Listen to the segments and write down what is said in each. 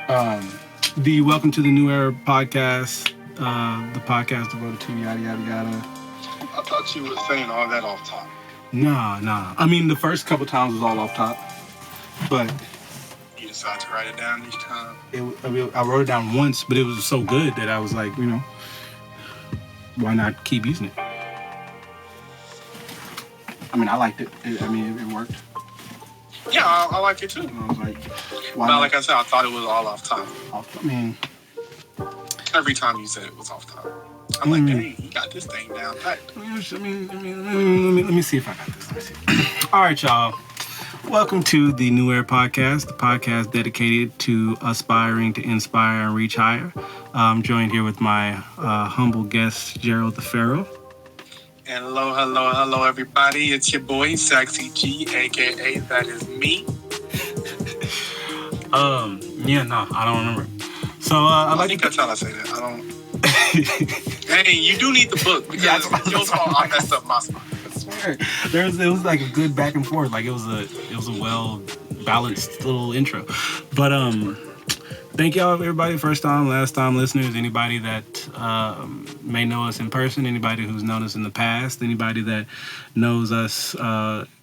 The Welcome to the New Era podcast, the podcast devoted to yada yada yada. I thought you were saying all that off top. Nah. I mean, the first couple times was all off top, but You decided to write it down each time. I wrote it down once, but it was so good that I was like, why not keep using it? I mean, I liked it. It worked. Yeah, I like it too. I was like, why But not? like I said, I thought it was all off top. I mean, Every time you said it was off top. I'm like, dang, you got this thing down pat. let me see if I got this. Let me see. All right, y'all. Welcome to the New Era podcast, the podcast dedicated to aspiring to inspire and reach higher. I'm joined here with my humble guest, Gerald the Pharaoh. And hello, everybody. It's your boy, Sexy G, a.k.a. that is me. I don't remember. So I think that's how I say that. I don't. Hey, you do need the book because it's your fault I messed up my spot. I swear, it was like a good back and forth. Like it was a well balanced little intro. But thank y'all everybody, first time, last time listeners, anybody that may know us in person, anybody who's known us in the past, anybody that knows us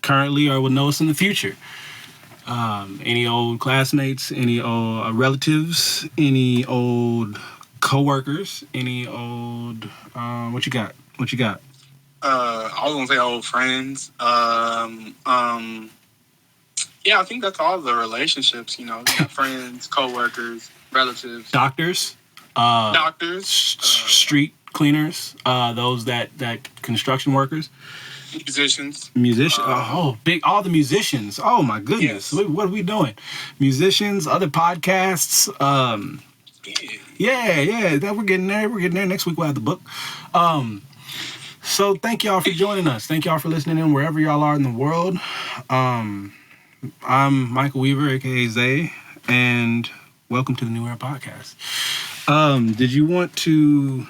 currently or will know us in the future. Any old classmates, any old relatives, any old co-workers, any old what you got? I was gonna say old friends. Yeah, I think that's all the relationships, you got friends, co-workers, relatives. Doctors. Street cleaners. Those that construction workers. Musicians. All the musicians. Oh my goodness. Yes. What are we doing? Musicians, other podcasts. Yeah, that we're getting there. Next week we'll have the book. So thank y'all for joining us. Thank y'all for listening in wherever y'all are in the world. I'm Michael Weaver, aka Zay, and welcome to the New Era podcast. Did you want to,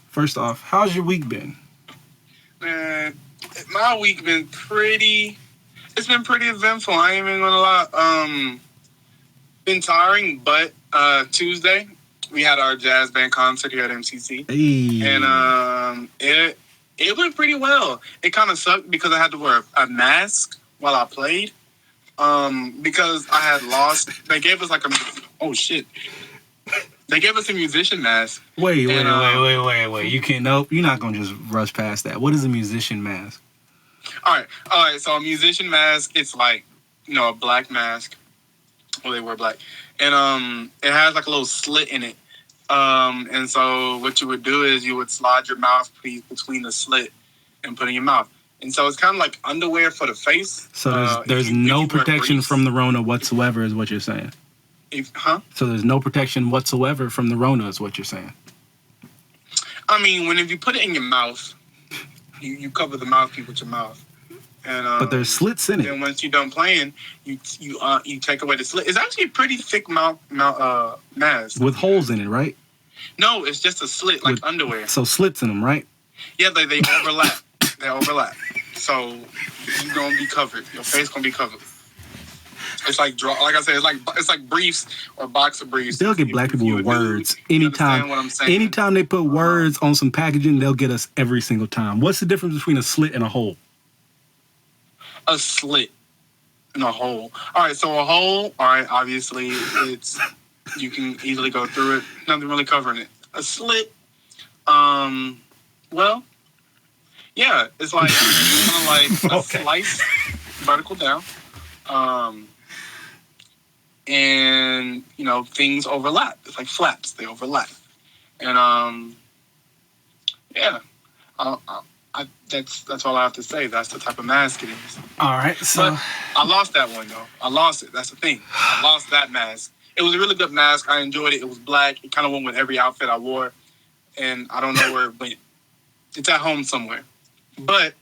first off, how's your week been? Man, my week been pretty eventful. I ain't even gonna lie. Been tiring, but Tuesday we had our jazz band concert here at MCC. Hey. And it went pretty well. It kind of sucked because I had to wear a mask while I played. Because I had lost. They gave us like They gave us a musician mask. Wait. You can't. Nope. You're not gonna just rush past that. What is a musician mask? All right. So a musician mask, it's like, a black mask. Well, they wear black, and it has like a little slit in it. And so what you would do is you would slide your mouthpiece between the slit and put it in your mouth. And so it's kind of like underwear for the face. So there's no protection from the Rona whatsoever, is what you're saying. So there's no protection whatsoever from the Rona, is what you're saying. I mean, if you put it in your mouth, you cover the mouthpiece with your mouth. And but there's slits in it. And once you're done playing, you take away the slit. It's actually a pretty thick mask with holes in it, right? No, it's just a slit like underwear. So slits in them, right? Yeah, they overlap. They overlap. So you're gonna be covered. Your face gonna be covered. It's like like I said, it's like briefs or boxer briefs. They'll get black people with words anytime. What I'm saying? Anytime they put words on some packaging, they'll get us every single time. What's the difference between a slit and a hole? A slit and a hole. All right, so a hole. All right, obviously you can easily go through it. Nothing really covering it. A slit. Well, yeah, it's like kind of like a slice vertical down. And things overlap. It's like flaps. They overlap. And yeah. That's all I have to say. That's the type of mask it is. All right. So but I lost that one though. I lost it. That's the thing. I lost that mask. It was a really good mask. I enjoyed it. It was black. It kind of went with every outfit I wore, and I don't know where it went. It's at home somewhere. But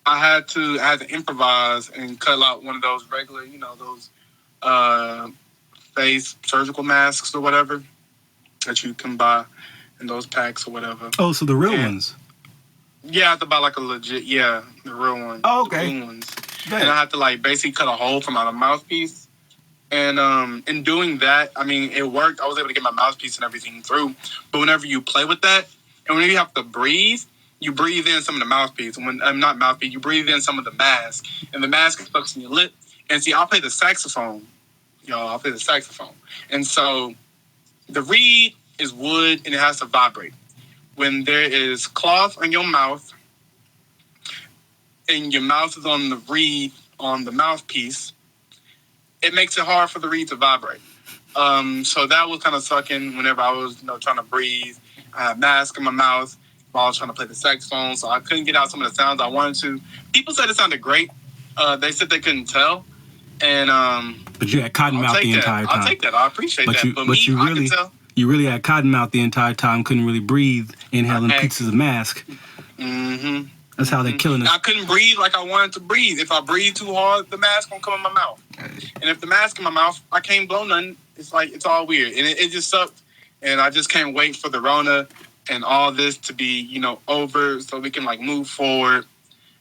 I had to improvise and cut out one of those regular, those face surgical masks or whatever that you can buy in those packs or whatever. Oh, so the real ones. Yeah, I have to buy like a legit, the real one. Oh, okay. The blue ones. And I have to basically cut a hole from my mouthpiece And in doing that, I mean, it worked. I was able to get my mouthpiece and everything through. But whenever you play with that, and whenever you have to breathe, you breathe in some of the mouthpiece. And when I'm not mouthpiece, you breathe in some of the mask. And the mask is stuck in your lip. And see, I'll play the saxophone. Y'all, I'll play the saxophone. And so the reed is wood and it has to vibrate. When there is cloth on your mouth and your mouth is on the reed on the mouthpiece, it makes it hard for the reed to vibrate. So that was kind of sucking whenever I was, trying to breathe. I had a mask in my mouth while I was trying to play the saxophone, so I couldn't get out some of the sounds I wanted to. People said it sounded great. They said they couldn't tell, and but you had cotton mouth the entire time. I'll take that. I appreciate that. I could tell. You really had cotton mouth the entire time. Couldn't really breathe, inhaling pieces of mask. Mm-hmm. That's how they're killing us. I couldn't breathe like I wanted to breathe. If I breathe too hard, the mask won't come in my mouth. And if the mask in my mouth, I can't blow nothing. It's like, it's all weird. And it just sucked. And I just can't wait for the Rona and all this to be, over so we can, move forward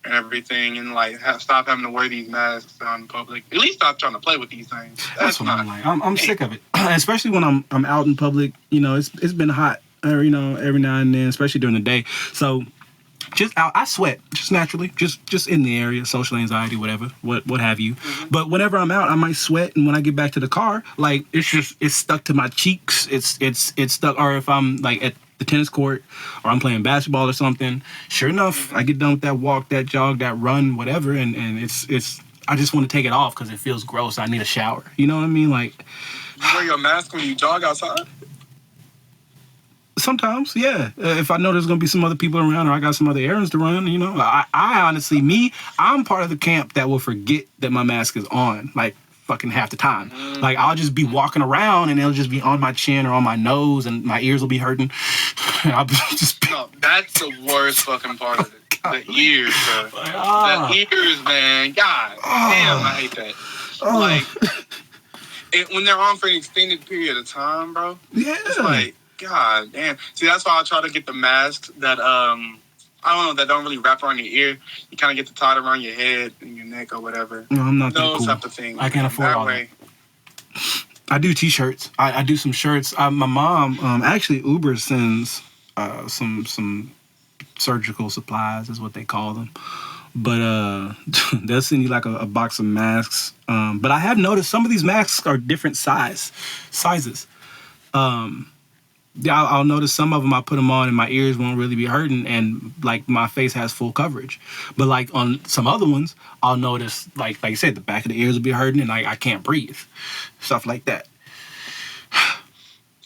and everything and, stop having to wear these masks out in public. At least stop trying to play with these things. That's what I'm like. I'm sick of it. Especially when I'm out in public. It's been hot, every now and then, especially during the day. So... just out, I sweat just naturally, just in the area, social anxiety, whatever, what have you. Mm-hmm. But whenever I'm out, I might sweat, and when I get back to the car, it's stuck to my cheeks. It's stuck. Or if I'm at the tennis court, or I'm playing basketball or something, sure enough, I get done with that walk, that jog, that run, whatever, and it's. I just want to take it off because it feels gross. I need a shower. You know what I mean? You wear your mask when you jog outside? Sometimes, yeah. If I know there's going to be some other people around or I got some other errands to run, I honestly, I'm part of the camp that will forget that my mask is on, fucking half the time. I'll just be walking around and it'll just be on my chin or on my nose and my ears will be hurting. I'll just be... No, that's the worst fucking part of it. The ears, bro. The ears, man. God damn, I hate that. When they're on for an extended period of time, bro. Yeah. It's God damn. See, that's why I try to get the masks that I don't know, that don't really wrap around your ear. You kind of get the tie around your head and your neck or whatever. No, I'm not that cool. Those type of things. I can't afford all that. I do t-shirts. I do some shirts. My mom actually Uber sends some surgical supplies is what they call them. But they'll send you a box of masks. But I have noticed some of these masks are different sizes. I'll notice some of them I put them on and my ears won't really be hurting and my face has full coverage. But on some other ones, I'll notice like you said, the back of the ears will be hurting and I can't breathe. Stuff like that.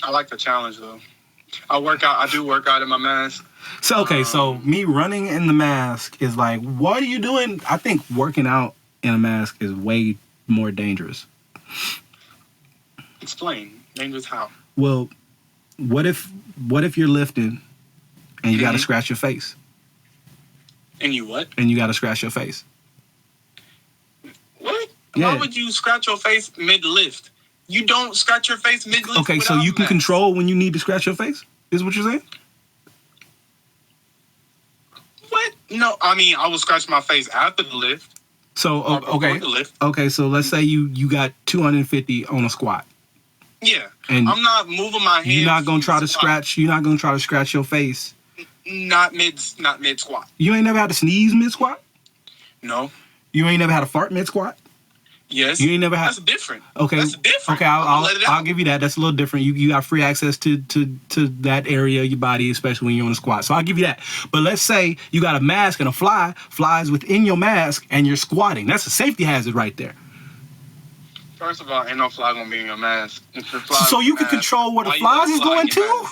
I like the challenge though. I do work out in my mask. So me running in the mask is what are you doing? I think working out in a mask is way more dangerous. Explain. Dangerous how? Well, what if you're lifting and you got to scratch your face? And you what? And you got to scratch your face. What? Yeah. Why would you scratch your face mid-lift? You don't scratch your face mid-lift. Okay, so you can control when you need to scratch your face? Is what you're saying? What? No, I mean, I will scratch my face after the lift. So, okay. Okay, so let's say you got 250 on a squat. Yeah. And I'm not moving my hands. You're not going to try to scratch your face. Not mid squat. You ain't never had to sneeze mid squat? No. You ain't never had a fart mid squat? Yes. You ain't never had. That's different. Okay. That's different. Okay, I'll give you that. That's a little different. You got free access to that area of your body, especially when you're on a squat. So I'll give you that. But let's say you got a mask and a fly flies within your mask and you're squatting. That's a safety hazard right there. First of all, ain't no fly gonna be in your mask. So you can control where the flies is going to?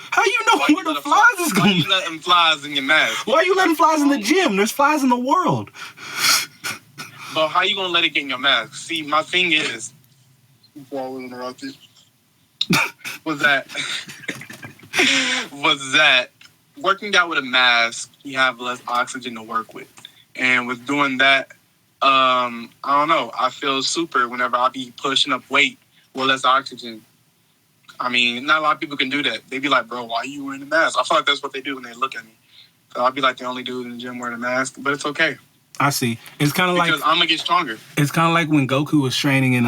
How you know where the flies is going? Why you letting flies in your mask? Why are you letting flies in the gym? There's flies in the world. But how you gonna let it get in your mask? See, my thing is, before I was interrupted, was that working out with a mask, you have less oxygen to work with, and with doing that, I don't know. I feel super whenever I be pushing up weight with less oxygen. I mean, not a lot of people can do that. They be like, bro, why are you wearing a mask? I feel like that's what they do when they look at me. So I'll be like the only dude in the gym wearing a mask, but it's okay. I see. It's kind of like because I'm gonna get stronger. It's kind of like when Goku was training in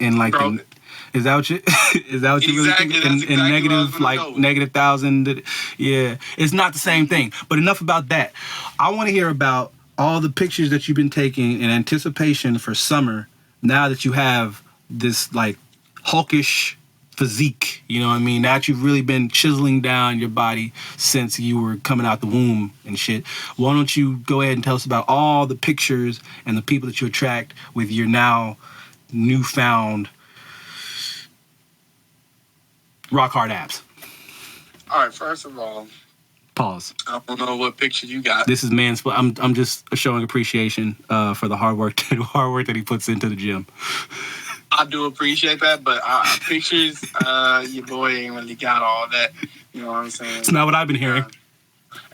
in like Bro, is that what you is that what you really think? exactly. That's In exactly where I was negative gonna like go with. negative 1,000? Yeah, it's not the same thing. But enough about that. I want to hear about all the pictures that you've been taking in anticipation for summer. Now that you have this like hulkish physique, you know what I mean? Now that you've really been chiseling down your body since you were coming out the womb and shit. Why don't you go ahead and tell us about all the pictures and the people that you attract with your now newfound rock hard abs. All right, first of all, Pause. I don't know what picture you got. This is mansplaining. I'm just showing appreciation for the hard work that he puts into the gym. I do appreciate that, but pictures, your boy ain't really got all that. You know what I'm saying? It's not what I've been hearing.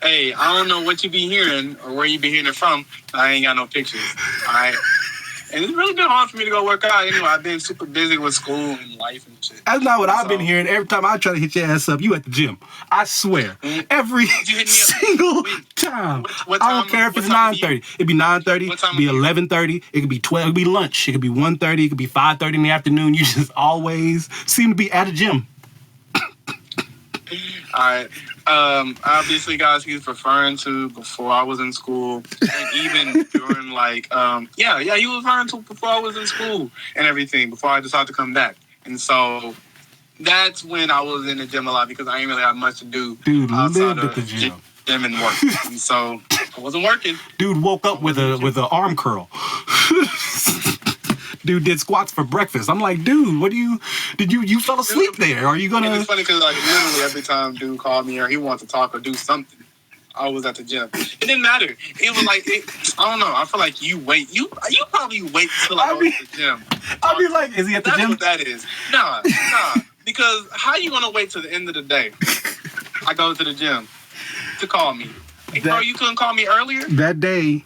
Hey, I don't know what you be hearing or where you be hearing it from. I ain't got no pictures. All right. And it's really been hard for me to go work out. Anyway, I've been super busy with school and life and shit. That's not what I've been hearing. Every time I try to hit your ass up, you at the gym. I swear. Every single time. What I don't care if it's 9:30. It'd be 9:30. It'd be 11:30. It could be 12. It could be lunch. It could be 1:30. It could be 5:30 in the afternoon. You just always seem to be at a gym. All right. Obviously, guys, he's referring to before I was in school, and even during he was referring to before I was in school and everything, before I decided to come back. And so that's when I was in the gym a lot because I didn't really have much to do. Dude outside lived of at the gym. Gym and work, and so I wasn't working. Dude woke up with a arm curl. Dude did squats for breakfast. I'm like, dude, you fell asleep there? Are you gonna? It's funny because literally every time dude called me or he wanted to talk or do something, I was at the gym. It didn't matter. It was like I don't know. I feel like you probably wait till I go to the gym. I'll be like, is he at the gym? That's what that is. Nah. Because how you gonna wait till the end of the day? I go to the gym to call me. Hey, bro, you couldn't call me earlier? That day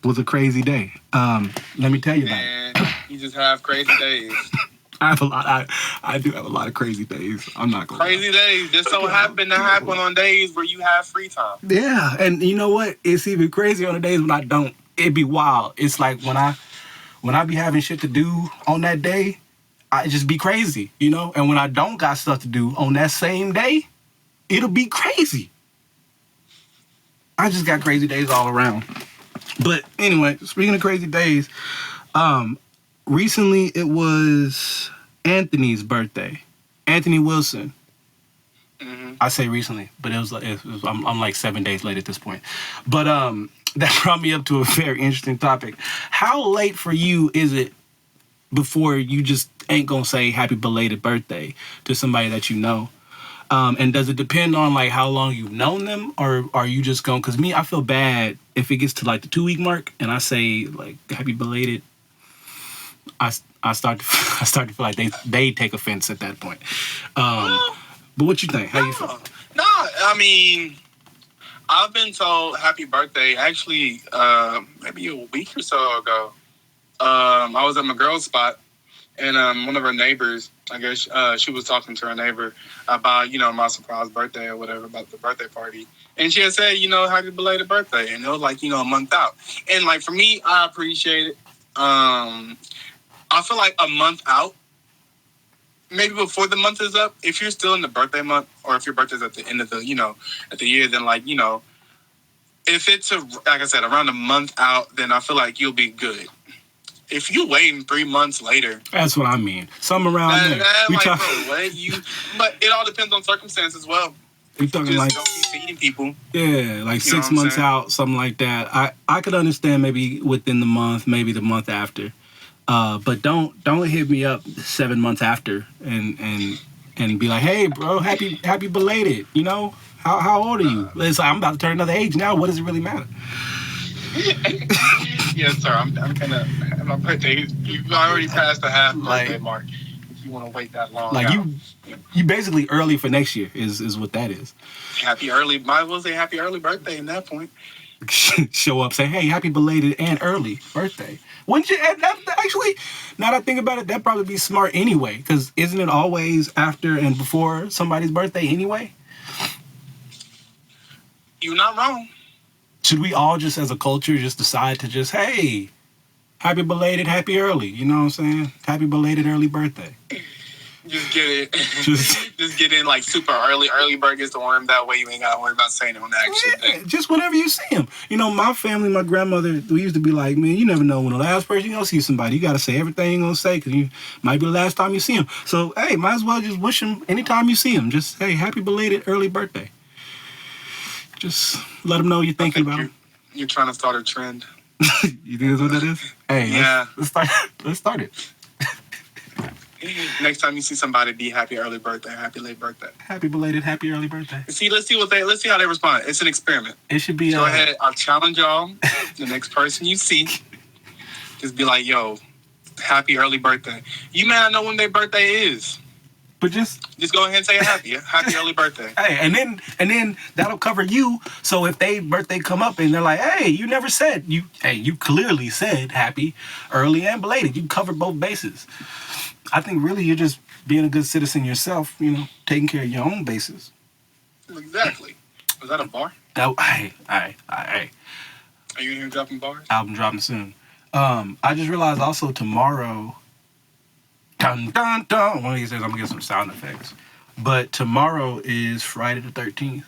was a crazy day. Let me tell you about it. You just have crazy days. I have a lot. I do have a lot of crazy days. I'm not gonna crazy days. Just so happen to happen on days where you have free time. Yeah, and you know what? It's even crazy on the days when I don't. It'd be wild. It's like when I be having shit to do on that day, I just be crazy, you know. And when I don't got stuff to do on that same day, it'll be crazy. I just got crazy days all around. But anyway, speaking of crazy days, recently it was Anthony's birthday. Anthony Wilson. Mm-hmm. I say recently, but I'm like 7 days late at this point. But that brought me up to a very interesting topic. How late for you is it before you just ain't gonna say happy belated birthday to somebody that you know? And does it depend on like how long you've known them, or are you just going? Because me, I feel bad if it gets to like the 2 week mark and I say like happy belated. I start to feel like they take offense at that point. But what you think? How you feel? No, I mean, I've been told happy birthday actually maybe a week or so ago. I was at my girl's spot. And one of her neighbors, I guess she was talking to her neighbor about, my surprise birthday or whatever, about the birthday party. And she had said, happy belated birthday. And it was like, a month out. And like for me, I appreciate it. I feel like a month out, maybe before the month is up, if you're still in the birthday month or if your birthday's at the end of the, at the year, then like, if it's like I said, around a month out, then I feel like you'll be good. If you waiting 3 months later, that's what I mean. Something around there. But it all depends on circumstances as well. We talking like don't be feeding people. Yeah, like 6 months out, something like that. I could understand maybe within the month, maybe the month after. But don't hit me up 7 months after and be like, hey bro, happy belated. How old are you? It's like I'm about to turn another age now. What does it really matter? Yes, sir. I'm kind of my birthday. You've already passed the half birthday mark. If you want to wait that long, like you basically early for next year is what that is. Happy early. Might as well say happy early birthday in that point. Show up, say hey, happy belated and early birthday. Wouldn't you? Actually, now that I think about it, that'd probably be smart anyway. Because isn't it always after and before somebody's birthday anyway? You're not wrong. Should we all just as a culture just decide to just, hey, happy belated, happy early. You know what I'm saying? Happy belated early birthday. Just get it. Just- Just get in like super early. Early bird gets to warm. That way you ain't got to worry about saying it on the actual day. Just whenever you see him. You know, my family, my grandmother, we used to be like, man, you never know when the last person you're going to see somebody. You got to say everything you're going to say because you might be the last time you see him. So, hey, might as well just wish him anytime you see him. Just, hey, happy belated early birthday. Just let him know you're thinking about him. You're trying to start a trend. You think that's what that is? Hey, Yeah. let's start it. Next time you see somebody, be happy early birthday, happy late birthday. Happy belated, happy early birthday. Let's see how they respond. It's an experiment. It should be. Go ahead. I'll challenge y'all. The next person you see, just be like, "Yo, happy early birthday." You may not know when their birthday is. But just go ahead and say happy early birthday. Hey, and then that'll cover you. So if they birthday come up and they're like, hey, you never said you clearly said happy early and belated. You covered both bases. I think really you're just being a good citizen yourself, you know, taking care of your own bases. Exactly. Was that a bar? Hey. Are you in here dropping bars? Album dropping soon. I just realized also tomorrow, dun dun dun. One of these days I'm gonna get some sound effects. But tomorrow is Friday the 13th.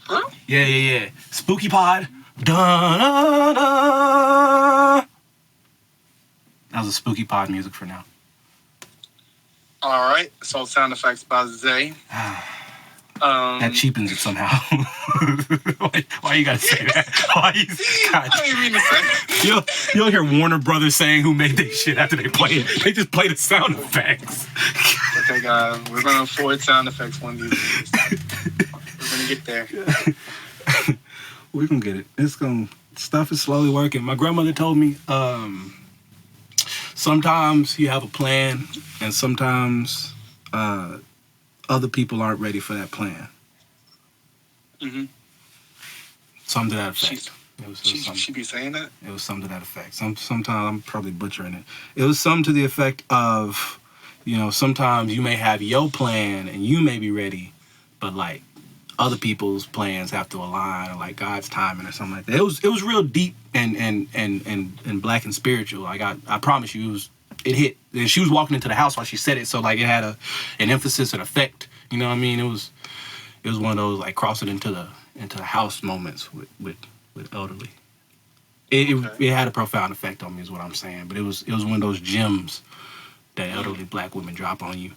Huh? Yeah. Spooky Pod. Dun dun dun. That was a Spooky Pod music for now. All right. So sound effects by Zay. That cheapens it somehow. why you gotta say that? Why you? God. I didn't mean to say it. You'll hear Warner Brothers saying who made that shit after they play it. They just play the sound effects. Okay, guys, we're gonna afford sound effects one of these days. We're gonna get there. We're gonna get it. Stuff is slowly working. My grandmother told me sometimes you have a plan and sometimes other people aren't ready for that plan. Mm-hmm. Something to that effect. She be saying that? It was something to that effect. Sometimes I'm probably butchering it. It was something to the effect of, you know, sometimes you may have your plan and you may be ready, but like other people's plans have to align, or like God's timing or something like that. It was real deep and black and spiritual. Like I promise you, it hit. And she was walking into the house while she said it, so like it had an emphasis, an effect. You know what I mean? It was one of those like crossing into the house moments with elderly. It had a profound effect on me, is what I'm saying. But it was one of those gems that elderly black women drop on you.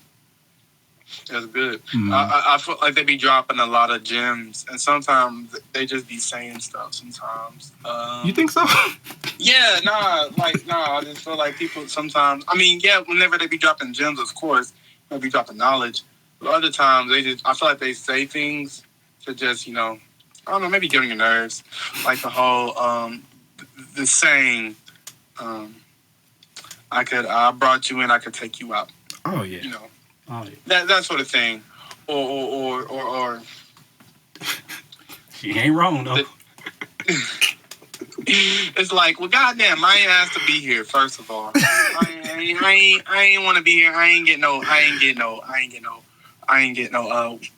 That's good. Mm-hmm. I feel like they be dropping a lot of gems, and sometimes they just be saying stuff. Sometimes. You think so? Yeah, I just feel like people sometimes. I mean, yeah, whenever they be dropping gems, of course, they'll be dropping knowledge. But other times, I feel like they say things to just, you know, I don't know, maybe get on your nerves. Like the whole, the saying, I brought you in, I could take you out. Oh yeah. You know. Oh yeah. That sort of thing, or She ain't wrong though. It's like, well, goddamn, I ain't asked to be here. First of all, I ain't want to be here. I ain't get no.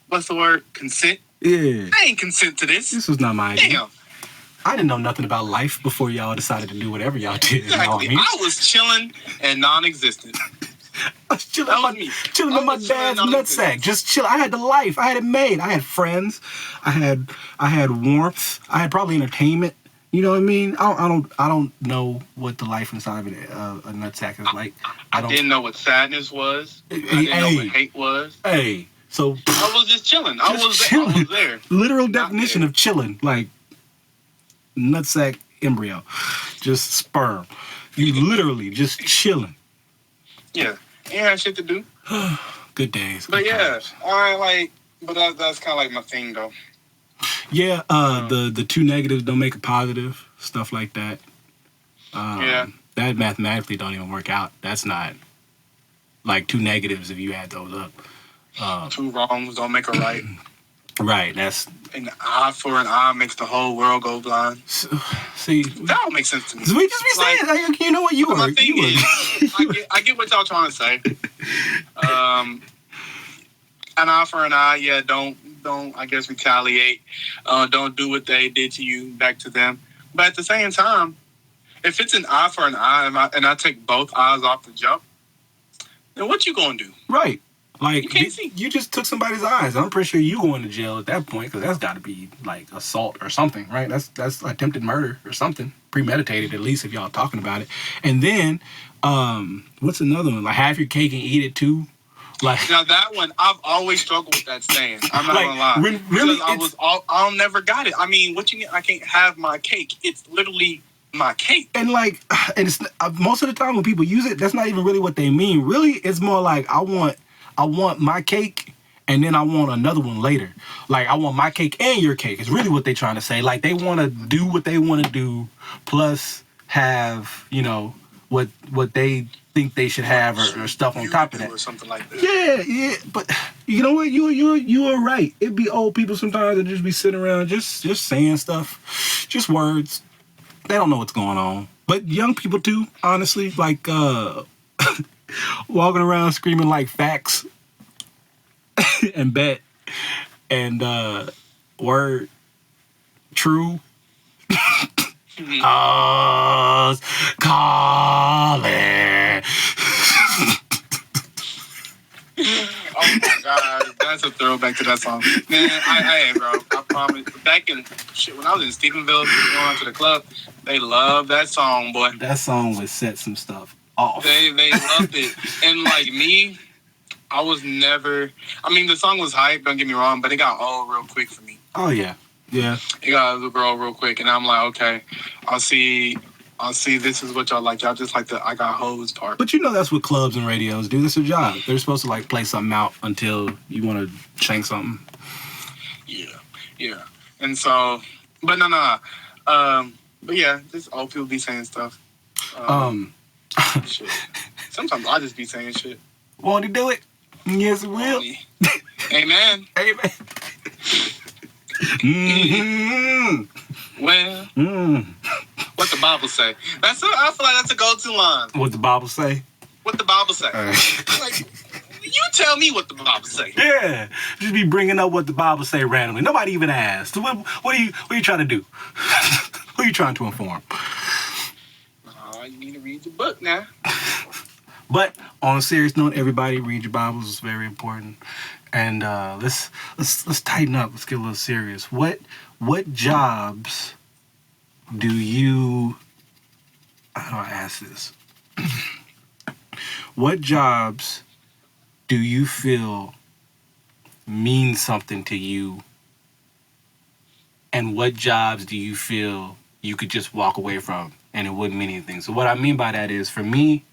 What's the word? Consent. Yeah. I ain't consent to this. This was not my idea. Damn. I didn't know nothing about life before y'all decided to do whatever y'all did. Exactly. You know what I was chilling and non-existent. I was chilling on my dad's nutsack. Just chill. I had the life. I had it made. I had friends. I had warmth. I had probably entertainment. You know what I mean? I don't know what the life inside of a nutsack is like. I didn't know what sadness was. I didn't know what hate was. Hey, so I was just chilling. I was there. Literal definition of chilling, like nutsack embryo, just sperm. You literally just chilling. Yeah, ain't had shit to do. Good days. But yeah, but that's kind of like my thing though. Yeah, the two negatives don't make a positive, stuff like that. Yeah. That mathematically don't even work out. That's not like two negatives if you add those up. Two wrongs don't make a right. Right, that's... An eye for an eye makes the whole world go blind. See... That don't make sense to me. We just be saying, like, you know what, you were... My thing is, I get what y'all trying to say. An eye for an eye, yeah, don't, I guess, retaliate. Don't do what they did to you back to them. But at the same time, if it's an eye for an eye, and I take both eyes off the jump, then what you gonna do? Right. Like, You can't see. you just took somebody's eyes. I'm pretty sure you going to jail at that point because that's got to be like assault or something, right? That's attempted murder or something, premeditated at least if y'all talking about it. And then, what's another one? Like, have your cake and eat it too. Like, now that one, I've always struggled with that saying. I'm not like, gonna lie. really, because I never got it. I mean, what you mean? I can't have my cake. It's literally my cake. and like, and it's most of the time when people use it, that's not even really what they mean. Really, it's more like I want my cake, and then I want another one later. Like, I want my cake and your cake. It's really what they're trying to say. Like, they want to do what they want to do, plus have, what they think they should have or stuff on top of that. Or something like that. Yeah. But you know what? You are right. It'd be old people sometimes that just be sitting around just saying stuff, just words. They don't know what's going on. But young people too, honestly, like walking around screaming like facts and bet and word true. Us calling. Oh my god, that's a throwback to that song. Man, bro, I promise. Back in when I was in Stephenville, going to the club, they loved that song, boy. That song would set some stuff off. They loved it, and like me, I was never. I mean, the song was hype. Don't get me wrong, but it got old real quick for me. Oh yeah. It got old real quick, and I'm like, okay, I'll see. This is what y'all like. Y'all just like the I got hoes part. But that's what clubs and radios do. That's their job. They're supposed to like play something out until you want to shank something. Yeah. And so, but no. But yeah, just old people be saying stuff. Shit. Sometimes I just be saying shit. Want to do it? Yes, it will. Amen. Amen. Mm-hmm. Well, what the Bible say? I feel like that's a go-to line. What the Bible say? What the Bible say? Like, you tell me what the Bible say. Yeah, just be bringing up what the Bible say randomly. Nobody even asked. What are you trying to do? Who are you trying to inform? You need to read the book now. But on a serious note, everybody read your Bibles. It's very important. And let's tighten up. Let's get a little serious. What jobs do you? How do I ask this? What jobs do you feel mean something to you? And what jobs do you feel you could just walk away from and it wouldn't mean anything? So what I mean by that is, for me,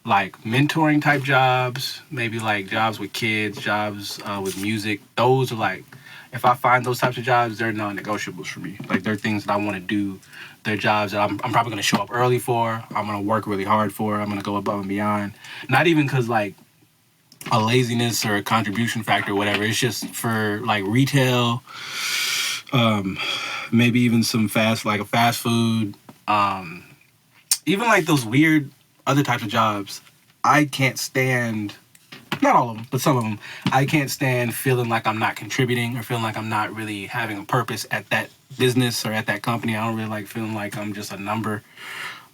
like mentoring type jobs, maybe like jobs with kids, jobs with music, those are like, if I find those types of jobs, they're non-negotiables for me. Like, they're things that I want to do. They're jobs that I'm probably going to show up early for. I'm going to work really hard for. I'm going to go above and beyond. Not even because like a laziness or a contribution factor or whatever. It's just for like retail, maybe even some fast food, even like those weird other types of jobs. I can't stand, not all of them, but some of them, I can't stand feeling like I'm not contributing or feeling like I'm not really having a purpose at that business or at that company. I don't really like feeling like I'm just a number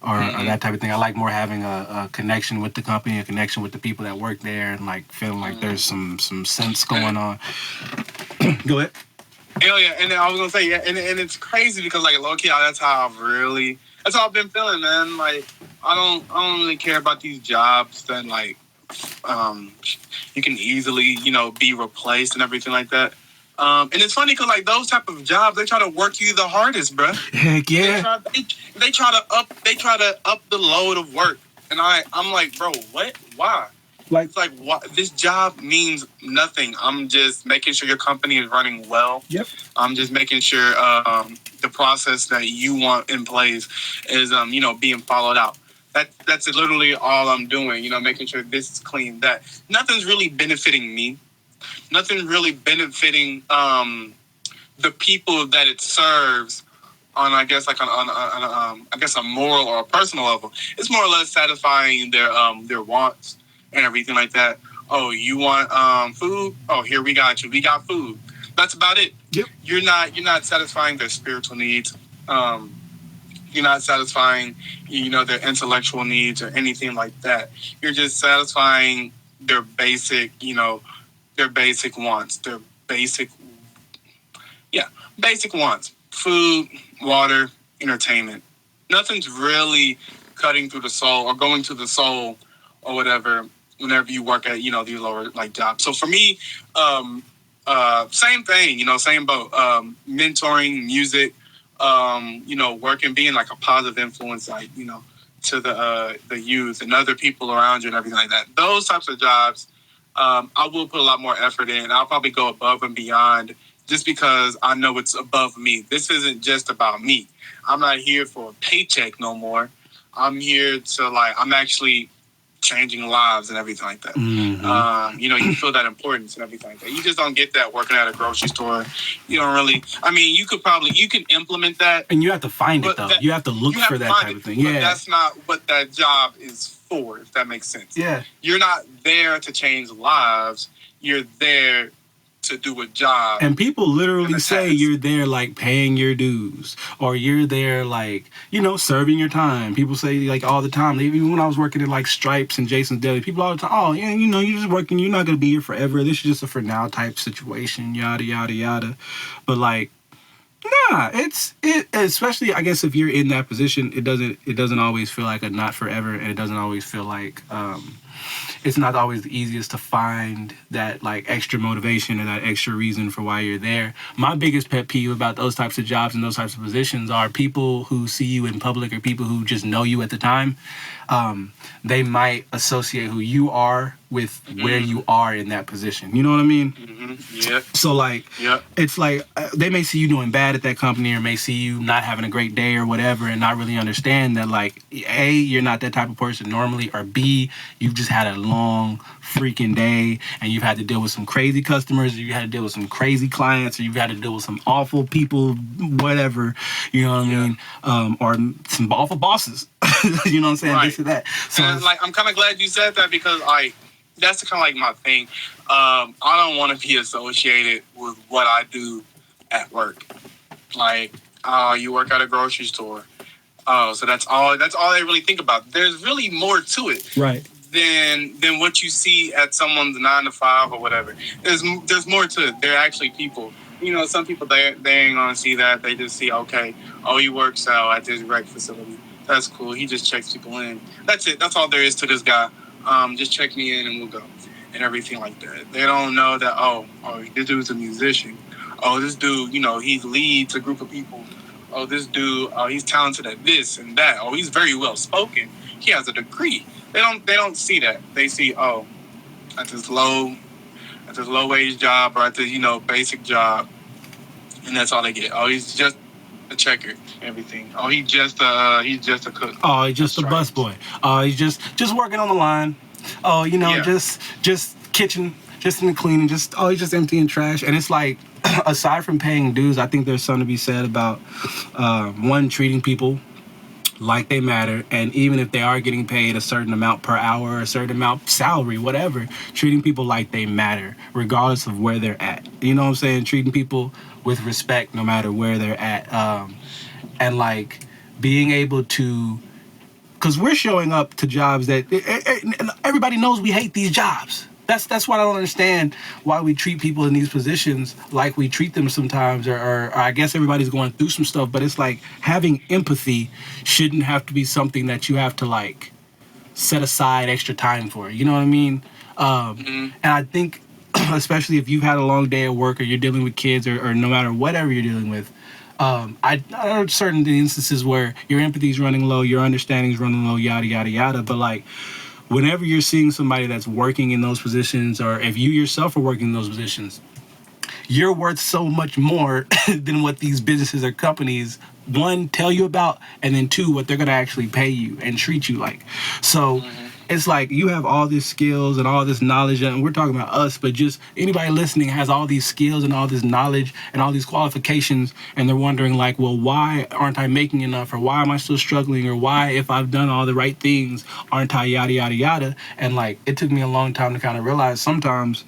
or that type of thing. I like more having a connection with the company, a connection with the people that work there, and like feeling like there's some sense going on. Go ahead. Hell yeah, and then I was gonna say, yeah, and it's crazy because like low key, that's how I've been feeling, man. Like I don't really care about these jobs that like you can easily be replaced and everything like that. And it's funny because like those type of jobs, they try to work you the hardest, bro. Heck yeah. They try to up the load of work, and I'm like, bro, what? Why? Like, it's like, what? This job means nothing. I'm just making sure your company is running well. Yep. I'm just making sure the process that you want in place is being followed out. That's literally all I'm doing. Making sure this is clean. That nothing's really benefiting me. Nothing really benefiting the people that it serves on, I guess, like on a moral or a personal level. It's more or less satisfying their wants and everything like that. Oh, you want food? Oh, here we got you. We got food. That's about it. Yep. You're not satisfying their spiritual needs, You're not satisfying, their intellectual needs or anything like that. You're just satisfying their basic, their basic wants, their basic, yeah, basic wants: food, water, entertainment. Nothing's really cutting through the soul or going to the soul or whatever whenever you work at, these lower like jobs. So for me, same thing, same boat. Mentoring, music, working, being like a positive influence, like, to the youth and other people around you and everything like that. Those types of jobs, I will put a lot more effort in. I'll probably go above and beyond just because I know it's above me. This isn't just about me. I'm not here for a paycheck no more. I'm here to I'm actually changing lives and everything like that. Mm-hmm. You feel that importance and everything like that. You just don't get that working at a grocery store. You don't really. I mean, you can implement that, and you have to find it though. You have to look for that type of thing. Yeah, but that's not what that job is for. If that makes sense. Yeah, you're not there to change lives. You're there to do a job. And people literally say you're there like paying your dues, or you're there like, serving your time. People say like all the time. Even when I was working at like Stripes and Jason's Deli, people all the time, oh yeah, you're just working. You're not gonna be here forever. This is just a for now type situation. Yada yada yada. But like, nah, it. Especially I guess if you're in that position, it doesn't always feel like a not forever, and it doesn't always feel like it's not always the easiest to find that like extra motivation or that extra reason for why you're there. My biggest pet peeve about those types of jobs and those types of positions are people who see you in public or people who just know you at the time. They might associate who you are with where you are in that position. You know what I mean? Mm-hmm. Yeah. So like, it's like they may see you doing bad at that company, or may see you not having a great day or whatever, and not really understand that like, A, you're not that type of person normally, or B, you've just had a long freaking day and you've had to deal with some crazy customers, or you had to deal with some crazy clients, or you've had to deal with some awful people, whatever, you know what I mean? Or some awful bosses. You know what I'm saying? Right. This or that. So and I'm kind of glad you said that, because that's kind of like my thing. I don't want to be associated with what I do at work. Like, you work at a grocery store. Oh, so that's all they really think about. There's really more to it. Right. Than what you see at someone's 9 to 5 or whatever. There's more to it. They're actually people. Some people they ain't gonna see that. They just see, okay, oh, he works out at this rec facility. That's cool. He just checks people in. That's it. That's all there is to this guy. Just check me in and we'll go, and everything like that. They don't know that, oh, this dude's a musician. Oh, this dude, he leads a group of people. Oh, this dude, he's talented at this and that. Oh, he's very well spoken. He has a degree. They don't see that. They see, oh, at this low wage job, or at this, basic job, and that's all they get. Oh, he's just a checker, everything. Oh, he's just a cook. Oh, he's just a busboy. Oh, he's just working on the line. Oh, just kitchen, just in the cleaning. He's just emptying trash. And it's like, aside from paying dues, I think there's something to be said about one, treating people like they matter, and even if they are getting paid a certain amount per hour, a certain amount salary, whatever, treating people like they matter, regardless of where they're at. You know what I'm saying? Treating people with respect, no matter where they're at, and like being able to, because we're showing up to jobs that everybody knows we hate these jobs. That's why I don't understand why we treat people in these positions like we treat them sometimes, or I guess everybody's going through some stuff, but it's like having empathy shouldn't have to be something that you have to like set aside extra time for. You know what I mean? And I think, especially if you've had a long day at work, or you're dealing with kids, or no matter whatever you're dealing with, I heard certain instances where your empathy's running low, your understanding's running low, yada, yada, yada, but like, whenever you're seeing somebody that's working in those positions, or if you yourself are working in those positions, you're worth so much more than what these businesses or companies, one, tell you about, and then two, what they're going to actually pay you and treat you like. So it's like you have all these skills and all this knowledge, and we're talking about us, but just anybody listening has all these skills and all this knowledge and all these qualifications, and they're wondering like, well, why aren't I making enough, or why am I still struggling, or why, if I've done all the right things, aren't I yada yada yada. And like, it took me a long time to kind of realize sometimes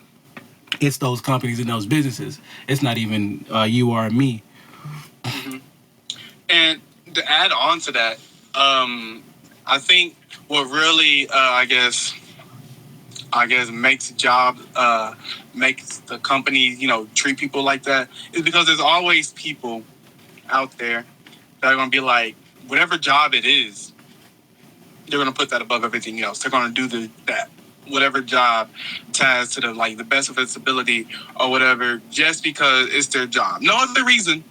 it's those companies and those businesses. It's not even you or me. And to add on to that, I think what really, I guess makes job makes the company, treat people like that is because there's always people out there that are gonna be like, whatever job it is, they're gonna put that above everything else. They're gonna do that whatever job ties to the best of its ability or whatever, just because it's their job. No other reason.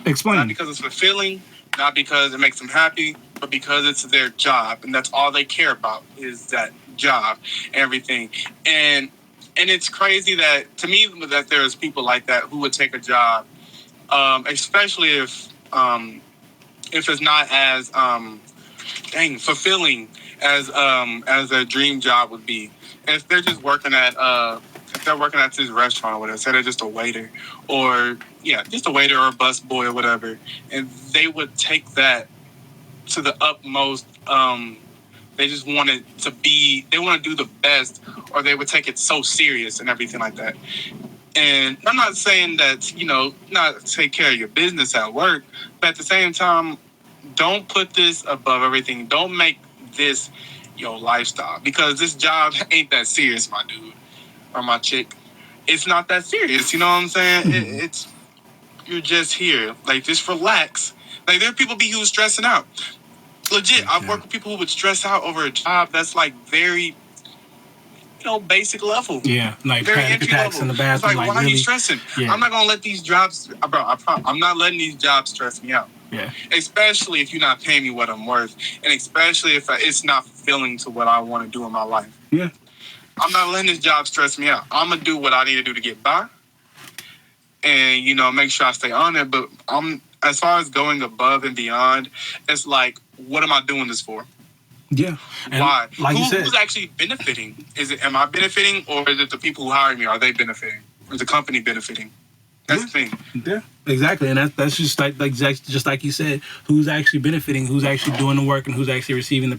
Explain. Not because it's fulfilling, not because it makes them happy, but because it's their job, and that's all they care about is that job and everything. And it's crazy that, to me, that there's people like that who would take a job, especially if it's not as fulfilling as a dream job would be. If they're just working at this restaurant or whatever, say they're just a waiter, or just a waiter or a bus boy or whatever, and they would take that to the utmost. They just want it to be. They want to do the best, or they would take it so serious and everything like that. And I'm not saying that not take care of your business at work, but at the same time, don't put this above everything. Don't make this your lifestyle, because this job ain't that serious, my dude or my chick. It's not that serious. You know what I'm saying? It's you're just here. Like, just relax. Like, there are people who's stressing out. Legit, I've worked with people who would stress out over a job that's like very, basic level. Yeah, like very panic entry attacks level. in the bathroom. It's like, why really, are you stressing? Yeah. I'm not gonna let these jobs, bro. I'm not letting these jobs stress me out. Yeah. Especially if you're not paying me what I'm worth, and especially if it's not fulfilling to what I want to do in my life. Yeah. I'm not letting this job stress me out. I'm gonna do what I need to do to get by, and make sure I stay on it. But as far as going above and beyond, it's like, what am I doing this for? Yeah. And why? Like you said, who's actually benefiting? Am I benefiting, or is it the people who hired me? Are they benefiting? Or is the company benefiting? That's the thing. Yeah, exactly, and that's just just like you said, who's actually benefiting, who's actually doing the work, and who's actually receiving the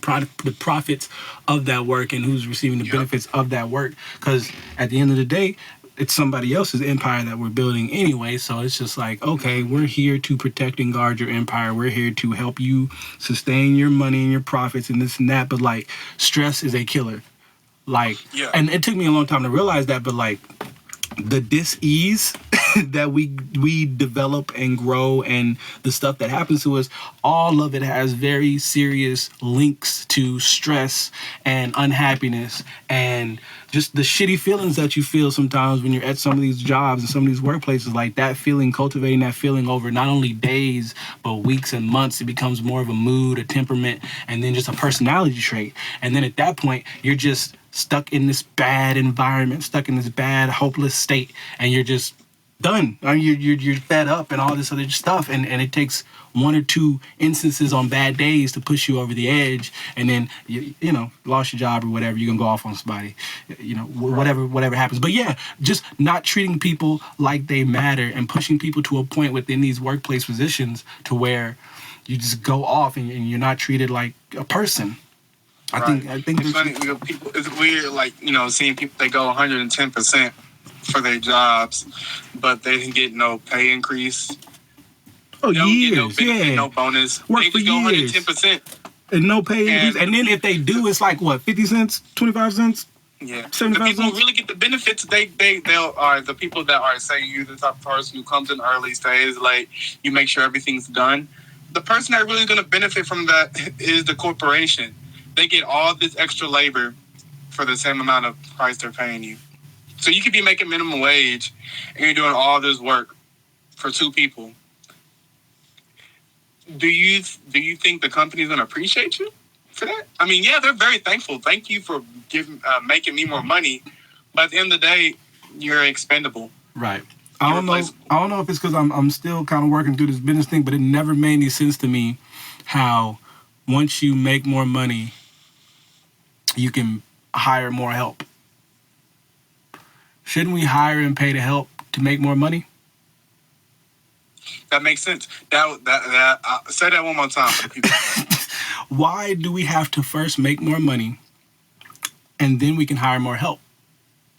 profits of that work, and who's receiving the benefits of that work. Because at the end of the day, it's somebody else's empire that we're building anyway. So it's just like, okay, we're here to protect and guard your empire. We're here to help you sustain your money and your profits and this and that. But like, stress is a killer. Like, and it took me a long time to realize that. But like, the dis-ease that we develop and grow, and the stuff that happens to us, all of it has very serious links to stress and unhappiness and just the shitty feelings that you feel sometimes when you're at some of these jobs and some of these workplaces. Like, that feeling, cultivating that feeling over not only days but weeks and months, it becomes more of a mood, a temperament, and then just a personality trait. And then at that point, you're just stuck in this bad environment, stuck in this bad, hopeless state, and you're just done. I mean, you're fed up and all this other stuff, and it takes one or two instances on bad days to push you over the edge, and then you lost your job or whatever, you're gonna go off on somebody, whatever happens. But yeah, just not treating people like they matter and pushing people to a point within these workplace positions to where you just go off and you're not treated like a person. I think it's funny. People, it's weird, like, seeing people, they go 110% for their jobs, but they didn't get no pay increase. Oh, they don't years, get no benefit, no bonus. Work they for just go years. 110%. And no pay increase. And then if they do, it's like, what, 50 cents, 25 cents? Yeah. 75 the people cents? who really get the benefits, they'll are the people that are, say, you're the type of person who comes in early, stays late, you make sure everything's done. The person that really is going to benefit from that is the corporation. They get all this extra labor for the same amount of price they're paying you. So you could be making minimum wage and you're doing all this work for two people. Do you think the company's going to appreciate you for that? I mean, yeah, they're very thankful. Thank you for making me more money. But at the end of the day, you're expendable. Right. I don't know if it's because I'm still kind of working through this business thing, but it never made any sense to me how once you make more money, you can hire more help. Shouldn't we hire and pay to help to make more money? That makes sense. Say that one more time for the people. Why do we have to first make more money and then we can hire more help?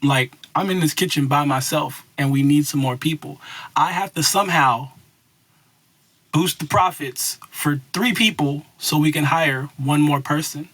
Like, I'm in this kitchen by myself and we need some more people. I have to somehow boost the profits for 3 people so we can hire 1 more person.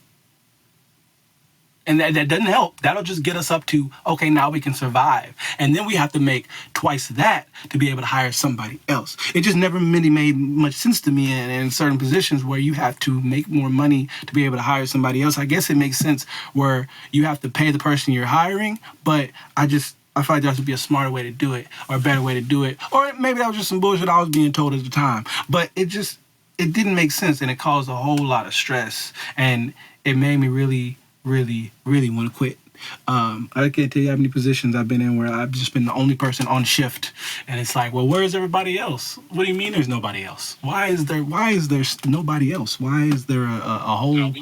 And that doesn't help. That'll just get us up to, okay, now we can survive. And then we have to make twice that to be able to hire somebody else. It just never really made much sense to me in certain positions where you have to make more money to be able to hire somebody else. I guess it makes sense where you have to pay the person you're hiring, but I feel like there has to be a smarter way to do it or a better way to do it. Or maybe that was just some bullshit I was being told at the time. But it didn't make sense, and it caused a whole lot of stress. And it made me really want to quit. I can't tell you how many positions I've been in where I've just been the only person on shift, and it's like, well, where's everybody else? What do you mean there's nobody else? Why is there nobody else? Why is there a whole? No,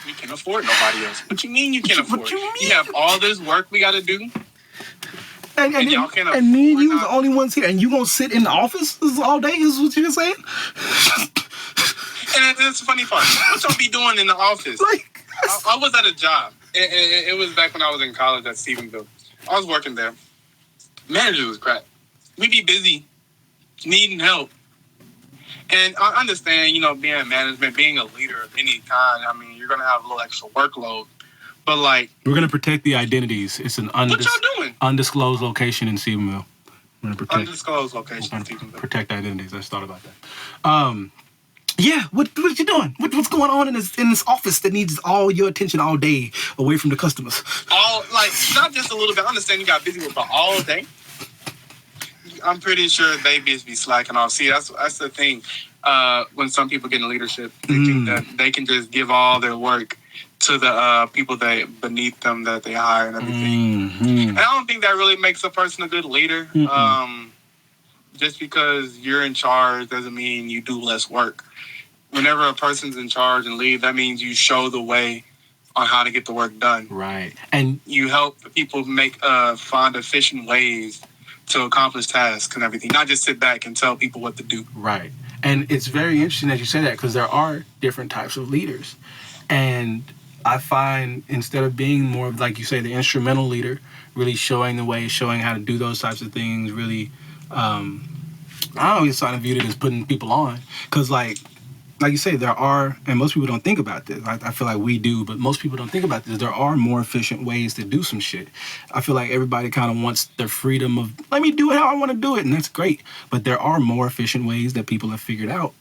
we can afford nobody else. What you mean you can't afford? What you mean? You have all this work we got to do. And y'all can't me and you afford the only ones here, and you gonna sit in the office all day? Is what you're saying? And that's the funny part. What y'all be doing in the office? I was at a job. It was back when I was in college at Stephenville. I was working there. Manager was crap. We be busy, needing help. And I understand, being in management, being a leader of any kind, I mean, you're going to have a little extra workload. But, we're going to protect the identities. It's an what y'all doing? Undisclosed location in Stephenville. We're going to protect. Undisclosed location in Stephenville. Protect identities. I just thought about that. Yeah, what you doing? What's going on in this office that needs all your attention all day away from the customers? Not just a little bit. I understand you got busy with, but all day. I'm pretty sure they be slacking off. See, that's the thing. When some people get in leadership, they think that they can just give all their work to the people beneath them that they hire and everything. Mm-hmm. And I don't think that really makes a person a good leader. Just because you're in charge doesn't mean you do less work. Whenever a person's in charge and lead, that means you show the way on how to get the work done. Right. And you help people find efficient ways to accomplish tasks and everything, not just sit back and tell people what to do. Right. And it's very interesting that you say that, because there are different types of leaders. And I find, instead of being more of, like you say, the instrumental leader, really showing the way, showing how to do those types of things, really, I always kind of viewed it as putting people on. Because, like you say, there are, and most people don't think about this. I feel like we do, but most people don't think about this. There are more efficient ways to do some shit. I feel like everybody kind of wants their freedom of, let me do it how I want to do it, and that's great. But there are more efficient ways that people have figured out,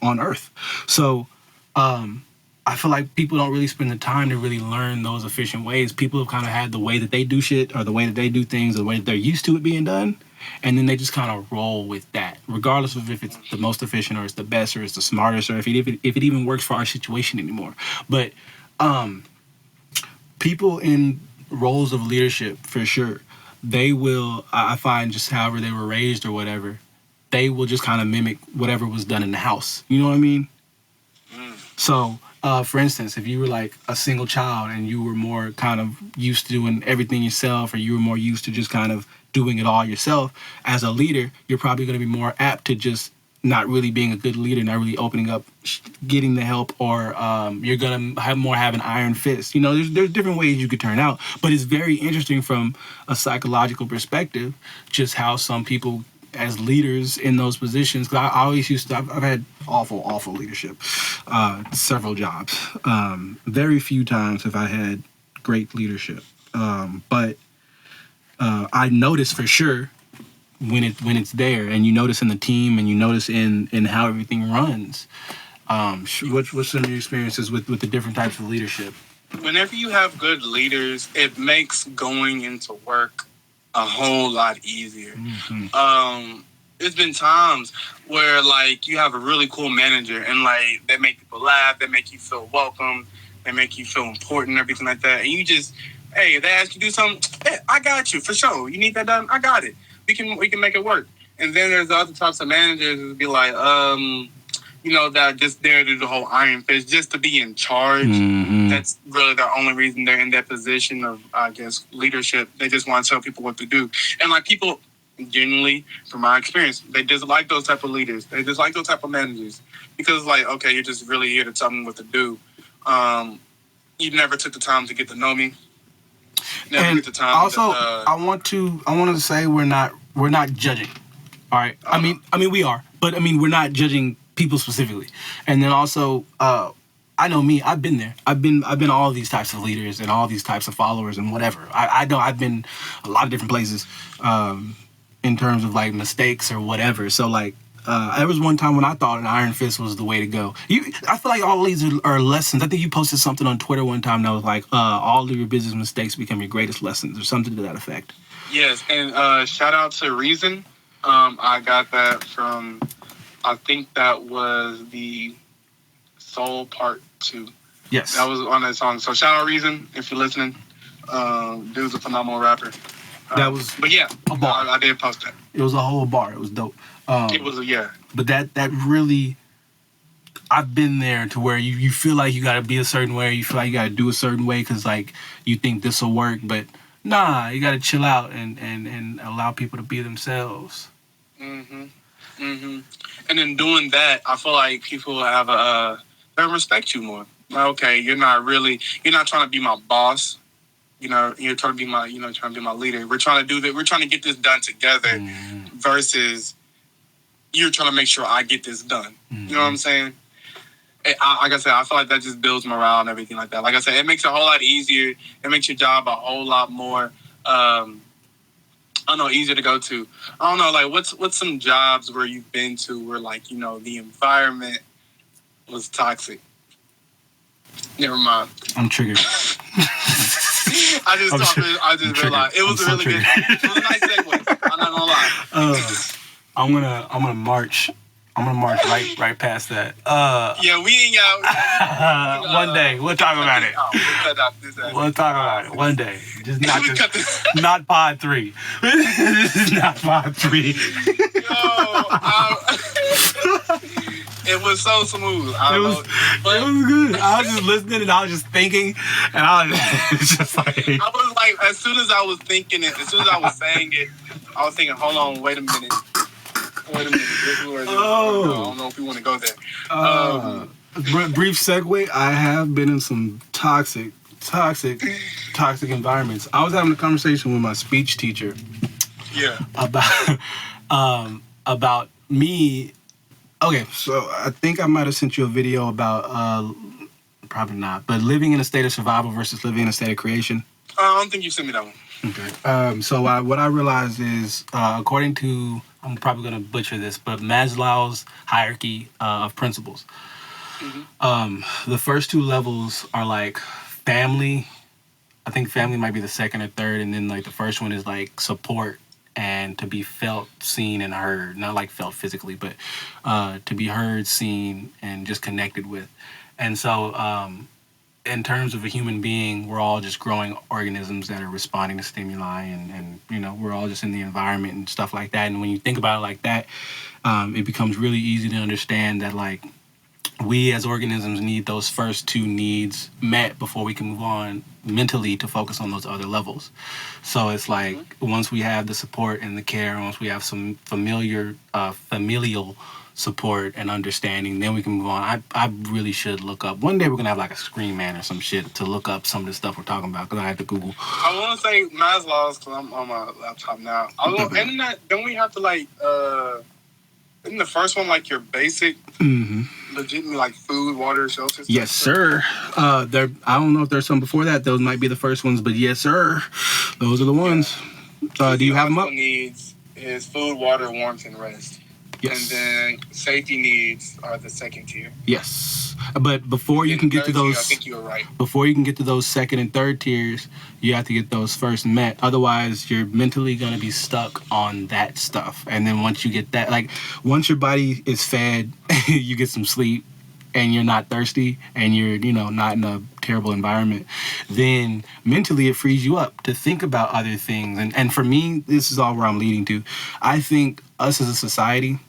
on Earth. So, I feel like people don't really spend the time to really learn those efficient ways. People have kind of had the way that they do shit, or the way that they do things, or the way that they're used to it being done. And then they just kind of roll with that, regardless of if it's the most efficient or it's the best or it's the smartest or if it even works for our situation anymore. But people in roles of leadership, for sure, they will, I find, just however they were raised or whatever, they will just kind of mimic whatever was done in the house. You know what I mean? So, for instance, if you were like a single child and you were more kind of used to doing everything yourself, or you were more used to just kind of doing it all yourself, as a leader, you're probably going to be more apt to just not really being a good leader, not really opening up, getting the help, or you're going to have an iron fist. There's different ways you could turn out, but it's very interesting from a psychological perspective, just how some people as leaders in those positions, because I always I've had awful leadership, several jobs. Very few times have I had great leadership, but I notice for sure when it's there, and you notice in the team, and you notice in how everything runs. What's some of your experiences with the different types of leadership? Whenever you have good leaders, it makes going into work a whole lot easier. Mm-hmm. There's been times where you have a really cool manager, and they make people laugh, they make you feel welcome, they make you feel important, everything like that, and you just, hey, they ask you to do something, hey, I got you for sure. You need that done, I got it. We can make it work. And then there's other types of managers who be like, that are just there to do the whole iron fist, just to be in charge. Mm-hmm. That's really the only reason they're in that position of, I guess, leadership. They just want to tell people what to do. And people, genuinely, from my experience, they dislike those type of leaders. They dislike those type of managers because, okay, you're just really here to tell me what to do. You never took the time to get to know me. Never get the time. Also, I want to say we're not judging. All right. I mean, we are, but I mean, we're not judging people specifically. And then also, I know me. I've been there. I've been all these types of leaders and all these types of followers and whatever. I know I've been a lot of different places, in terms of like mistakes or whatever. So like, there was one time when I thought an iron fist was the way to go. I feel like all these are lessons. I think you posted something on Twitter one time that was like, all of your business mistakes become your greatest lessons, or something to that effect. Yes, and shout out to Reason. I got that from, I think that was the Soul Part 2. Yes. That was on that song. So shout out Reason if you're listening. Dude's a phenomenal rapper. That was but yeah, a bar. I did post that. It was a whole bar. It was dope. It was, yeah. But that really, I've been there to where you feel like you got to be a certain way. You feel like you got to do a certain way because like you think this will work. But nah, you got to chill out and allow people to be themselves. And then doing that, I feel like people have they respect you more. Like, okay, you're not trying to be my boss. You know, you're trying to be my leader. We're trying to do that. We're trying to get this done together versus you're trying to make sure I get this done. You know what I'm saying? Like I said, I feel like that just builds morale and everything like that. Like I said, it makes it a whole lot easier. It makes your job a whole lot more, I don't know, easier to go to. I don't know, like what's some jobs where you've been to where like, you know, the environment was toxic? Never mind. I'm triggered. I just realized it was a really good. It was a nice segue. I'm not gonna lie. I'm gonna march. right past that. Yeah, we ain't got. One day we'll talk about it. We'll talk about it one day. Just not pod 3. This is not pod 3. It was so smooth. It was good. I was just listening and I was just thinking, and I was just like. I was like, as soon as I was thinking it, as soon as I was saying it, I was thinking, hold on, wait a minute. This is where I don't know if we want to go there. Brief segue. I have been in some toxic environments. I was having a conversation with my speech teacher. Yeah. About me. Okay, so I think I might have sent you a video about, probably not, but living in a state of survival versus living in a state of creation. I don't think you sent me that one. Okay. So what I realized is, according to, I'm probably going to butcher this, but Maslow's hierarchy of principles, the first 2 levels are like family. I think family might be the second or third, and then like the first one is like support. And to be felt, seen, and heard. Not like felt physically, but to be heard, seen, and just connected with. And so in terms of a human being, we're all just growing organisms that are responding to stimuli, and you know, we're all just in the environment and stuff like that. And when you think about it like that, it becomes really easy to understand that like we as organisms need those first 2 needs met before we can move on mentally to focus on those other levels. So it's like once we have the support and the care, once we have some familial support and understanding, then we can move on. I really should look up. One day we're gonna have like a Screen Man or some shit to look up some of the stuff we're talking about because I had to Google. I want to say Maslow's because I'm on my laptop now. Don't we have to like isn't the first one like your basic, legitimately like food, water, shelter? Yes, sir. I don't know if there's some before that. Those might be the first ones, but yes, sir. Those are the ones. Do you have them up? Needs is food, water, warmth, and rest. Yes. And then safety needs are the second tier. Yes. But before you can get to those, I think you were right. Before you can get to those second and third tiers, you have to get those first met. Otherwise, you're mentally gonna be stuck on that stuff. And then once you get that, like once your body is fed, you get some sleep, and you're not thirsty, and you're not in a terrible environment, then mentally it frees you up to think about other things. And for me, this is all where I'm leading to. I think us as a society,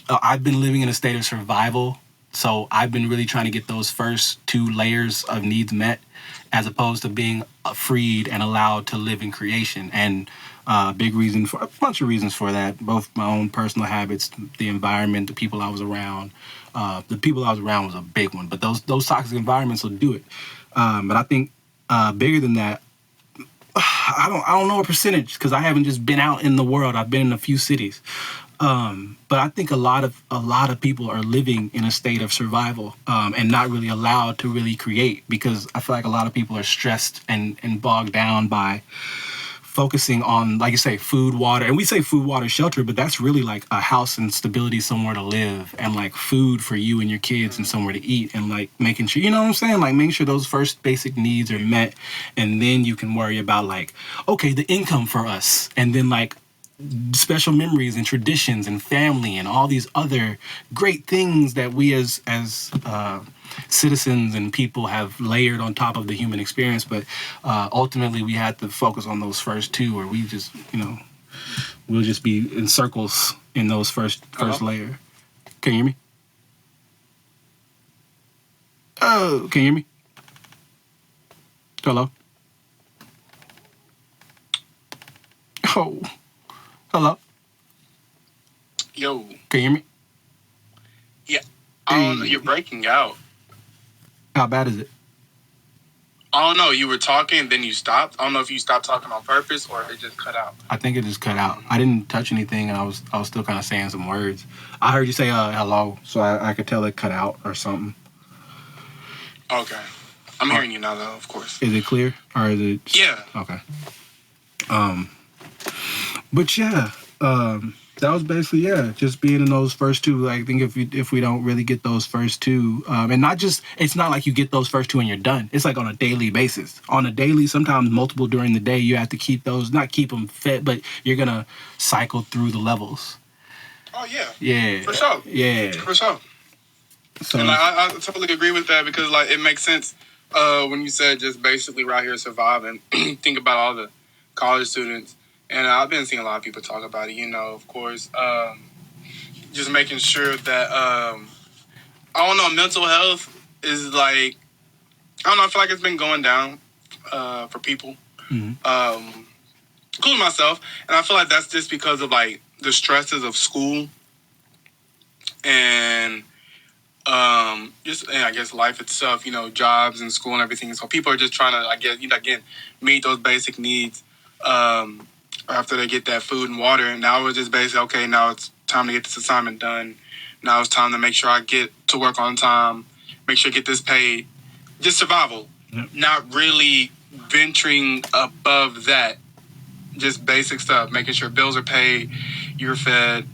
I've been living in a state of survival. So I've been really trying to get those first 2 layers of needs met as opposed to being freed and allowed to live in creation. And a bunch of reasons for that, both my own personal habits, the environment, the people I was around. The people I was around was a big one, but those toxic environments will do it. But I think bigger than that, I don't know a percentage because I haven't just been out in the world. I've been in a few cities. But I think a lot of people are living in a state of survival, and not really allowed to really create, because I feel like a lot of people are stressed and bogged down by focusing on, like you say, food, water. And we say food, water, shelter, but that's really like a house and stability, somewhere to live, and like food for you and your kids and somewhere to eat, and like making sure, you know what I'm saying? Like making sure those first basic needs are met. And then you can worry about like, okay, the income for us. And then like special memories and traditions and family and all these other great things that we as citizens and people have layered on top of the human experience. But ultimately we had to focus on those first two, or we just, we'll just be in circles in those first layer. Can you hear me? Oh, can you hear me? Hello? Oh, hello? Yo. Can you hear me? Yeah. I don't know. You're breaking out. How bad is it? I don't know. You were talking, then you stopped. I don't know if you stopped talking on purpose or it just cut out. I think it just cut out. I didn't touch anything, and I was still kind of saying some words. I heard you say hello, so I could tell it cut out or something. Okay. I'm hearing you now, though, of course. Is it clear? Or is it... Yeah. Okay. But yeah, that was basically, just being in those first two. Like, I think if we don't really get those first two, and not just, it's not like you get those first two and you're done. It's like on a daily basis. On a daily, sometimes multiple during the day, you have to keep those, not keep them fed, but you're going to cycle through the levels. Oh, yeah. Yeah. For sure. Yeah. For sure. So, and I totally agree with that, because like it makes sense when you said just basically right here surviving. Think about all the college students, and I've been seeing a lot of people talk about it. Of course, just making sure that I don't know, mental health is like, I don't know, I feel like it's been going down for people, including myself, and I feel like that's just because of like the stresses of school and I guess life itself, jobs and school and everything. So people are just trying to, I guess, again, meet those basic needs after they get that food and water. And now it's just basically, okay, now it's time to get this assignment done. Now it's time to make sure I get to work on time, make sure I get this paid. Just survival. Yep. Not really venturing above that. Just basic stuff, making sure bills are paid, you're fed,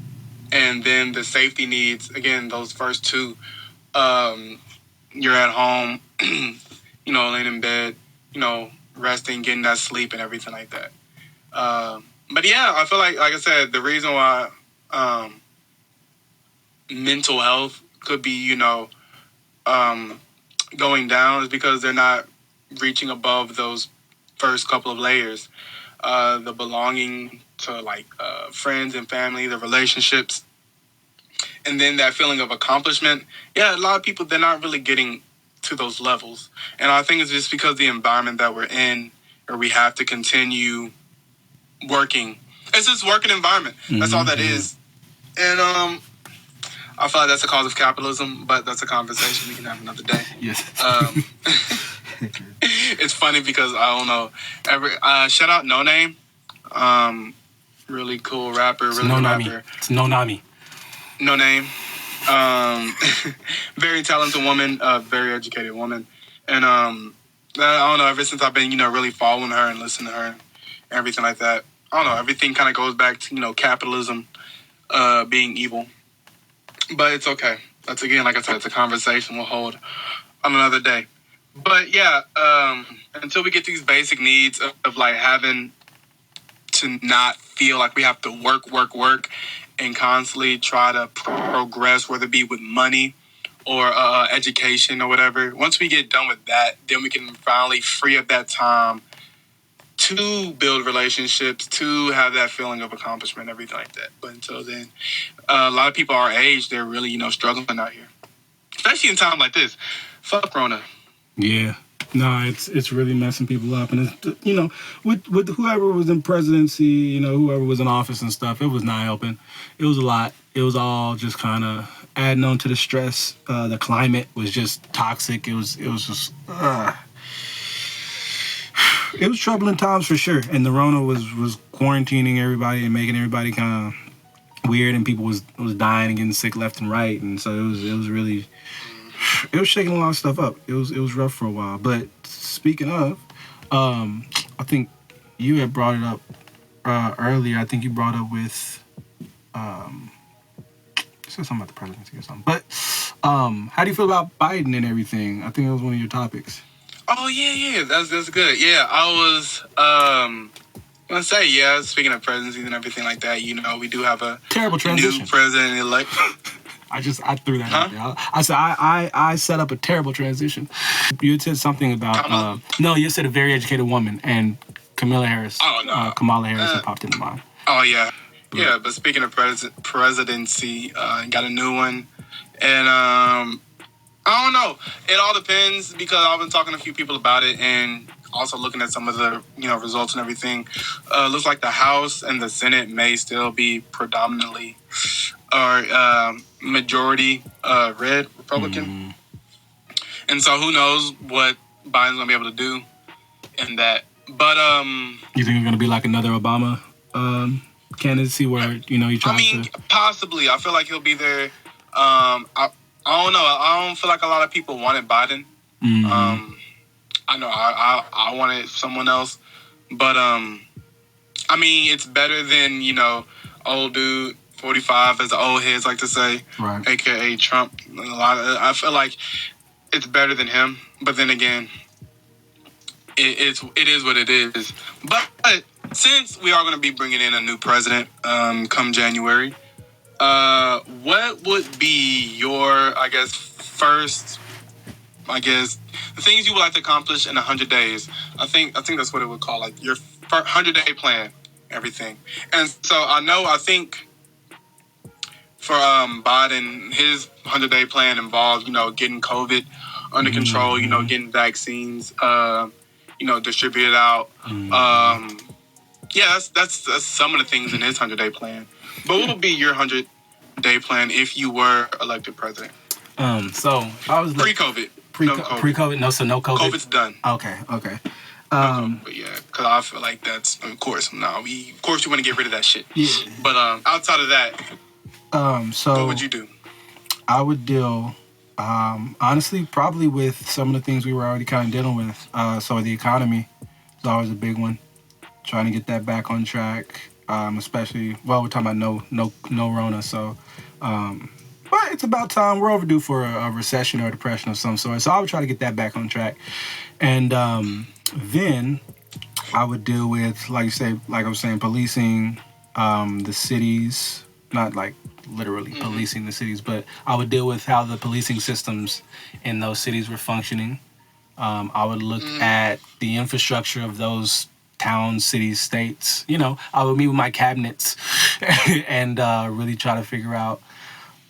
and then the safety needs, again, those first two. You're at home, laying in bed, resting, getting that sleep and everything like that. But yeah, I feel like I said, the reason why mental health could be, going down is because they're not reaching above those first couple of layers. The belonging to like friends and family, the relationships, and then that feeling of accomplishment. Yeah, a lot of people, they're not really getting to those levels. And I think it's just because the environment that we're in, or we have to continue working. It's just working environment. That's all that is. And I feel like that's a cause of capitalism, but that's a conversation we can have another day. yes. It's funny because I don't know. Shout out No Name. Really cool rapper. Really No good Nami. rapper. It's No Nami. No Name. Very talented woman, very educated woman. And I don't know, ever since I've been, really following her and listening to her and everything like that, I don't know, everything kind of goes back to, capitalism being evil. But it's okay. That's, again, like I said, it's a conversation we'll hold on another day. But yeah, until we get these basic needs of like having to not feel like we have to work, and constantly try to progress, whether it be with money or education or whatever. Once we get done with that, then we can finally free up that time to build relationships, to have that feeling of accomplishment, everything like that. But until then, a lot of people our age, they're really, struggling out here. Especially in time like this. Fuck Rona. Yeah. No, it's really messing people up. And, it's, with whoever was in presidency, whoever was in office and stuff, it was not helping. It was a lot. It was all just kind of adding on to the stress. The climate was just toxic. It was just... It was troubling times for sure. And the Rona was quarantining everybody and making everybody kind of weird, and people was dying and getting sick left and right, and so it was really it was shaking a lot of stuff up. It was rough for a while. But speaking of, I think you had brought it up earlier. I think you brought up with you said something about the presidency or something. But how do you feel about Biden and everything? I think that was one of your topics. Oh yeah, that's good. Yeah, I was gonna say, yeah. Speaking of presidencies and everything like that, we do have a Terrible transition. new president elect. I threw that out there. I said I set up a terrible transition. You had said something about no, you said a very educated woman, and Kamala Harris. Oh no, Kamala Harris had popped into mind. Oh yeah, yeah. But speaking of presidency, got a new one, and I don't know. It all depends because I've been talking to a few people about it, and also looking at some of the results and everything. Looks like the House and the Senate may still be predominantly or majority red Republican, and so who knows what Biden's gonna be able to do in that. But you think it's gonna be like another Obama candidacy where he tries to? Possibly. I feel like he'll be there. I don't know. I don't feel like a lot of people wanted Biden. I know I wanted someone else, but I mean it's better than old dude 45 as the old heads like to say, right? AKA Trump. I feel like it's better than him, but then again, it is what it is. But since we are going to be bringing in a new president come January, what would be your, first, the things you would like to accomplish in 100 days? I think that's what it would call, like your 100-day plan, everything. And so I think for Biden, his 100-day plan involved, getting COVID under control, getting vaccines, distributed out. Yeah, that's some of the things in his 100-day plan. But what would be your 100-day plan if you were elected president? So I was pre-COVID. Pre-COVID, no COVID. COVID's done. Okay. But yeah, because I feel like that's, of course, you want to get rid of that shit. Yeah. But outside of that, so what would you do? I would deal, honestly, probably with some of the things we were already kind of dealing with. So the economy is always a big one. Trying to get that back on track, especially, we're talking about no Rona, so, but it's about time. We're overdue for a recession or a depression of some sort, so I would try to get that back on track. And then I would deal with, like I was saying, policing the cities, not like literally policing the cities, but I would deal with how the policing systems in those cities were functioning. I would look at the infrastructure of those towns, cities, states. I would meet with my cabinets and really try to figure out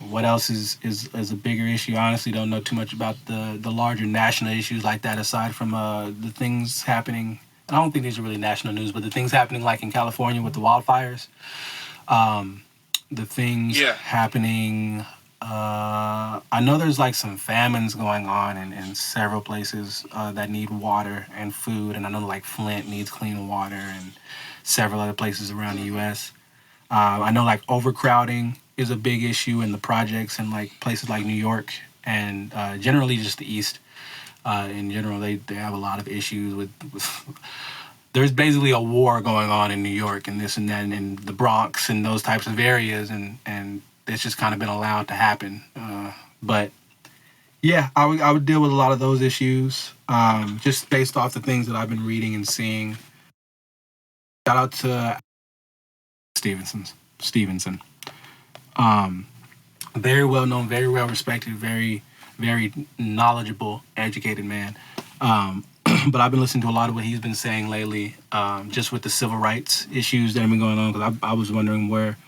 what else is a bigger issue. I honestly don't know too much about the larger national issues like that, aside from the things happening. I don't think these are really national news, but the things happening like in California with the wildfires, the things happening. I know there's like some famines going on in several places that need water and food, and I know like Flint needs clean water and several other places around the U.S. I know like overcrowding is a big issue in the projects in like places like New York and generally just the East. In general, they have a lot of issues with there's basically a war going on in New York and this and that and in the Bronx and those types of areas, and it's just kind of been allowed to happen. But yeah, I would deal with a lot of those issues just based off the things that I've been reading and seeing. Shout out to Stevenson. Very well known, very well respected, very, very knowledgeable, educated man. But I've been listening to a lot of what he's been saying lately, just with the civil rights issues that have been going on. Because I was wondering where,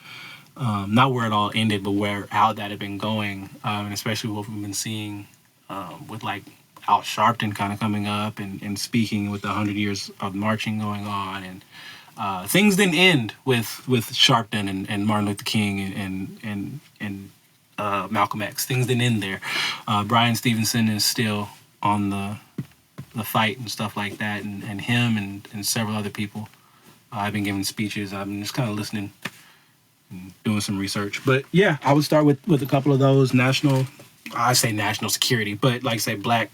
not where it all ended, but how that had been going, and especially what we've been seeing with like Al Sharpton kind of coming up and speaking with the 100 years of marching going on, and things didn't end with Sharpton and Martin Luther King and Malcolm X. Things didn't end there. Brian Stevenson is still on the fight and stuff like that, and him and several other people. I've been giving speeches. I've been just kind of listening doing some research. But yeah, I would start with a couple of those I say national security, but like I say, black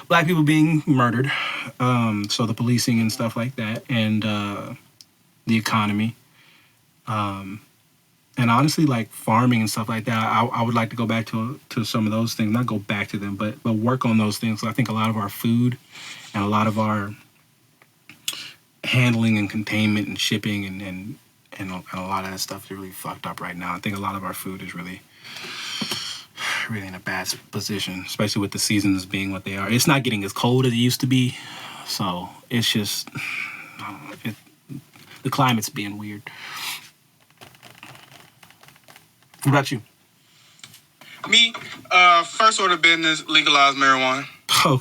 people being murdered. So the policing and stuff like that, and the economy. And honestly, like farming and stuff like that, I would like to go back to some of those things. Not go back to them, but work on those things. I think a lot of our food and a lot of our handling and containment and shipping and a lot of that stuff is really fucked up right now. I think a lot of our food is really in a bad position, especially with the seasons being what they are. It's not getting as cold as it used to be, so it's just the climate's being weird. What about you? Me, first order of business, legalize marijuana. Oh,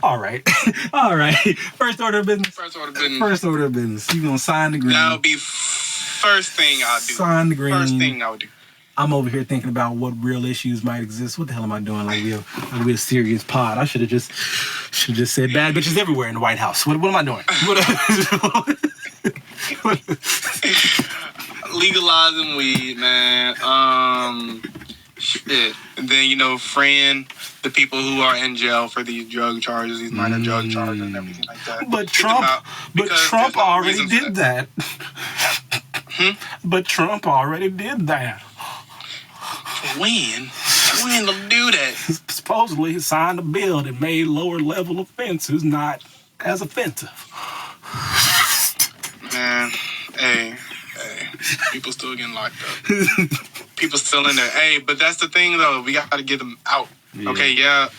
all right. All right. First order of business. First order of business. First order of business. You gonna sign the green. That would be first thing I'll do. Sign the green. First thing I would do. I'm over here thinking about what real issues might exist. What the hell am I doing? Like we a serious pod. I should have just said bad bitches everywhere in the White House. What am I doing? Legalizing weed, man. Shit. And then, freeing the people who are in jail for these drug charges, these minor drug charges and everything like that. But Trump already did that. But Trump already did that. When to do that? Supposedly he signed a bill that made lower level offenses not as offensive. Man, hey, people still getting locked up. People still in there. Hey, but that's the thing though. We got to get them out. Yeah. Okay, yeah.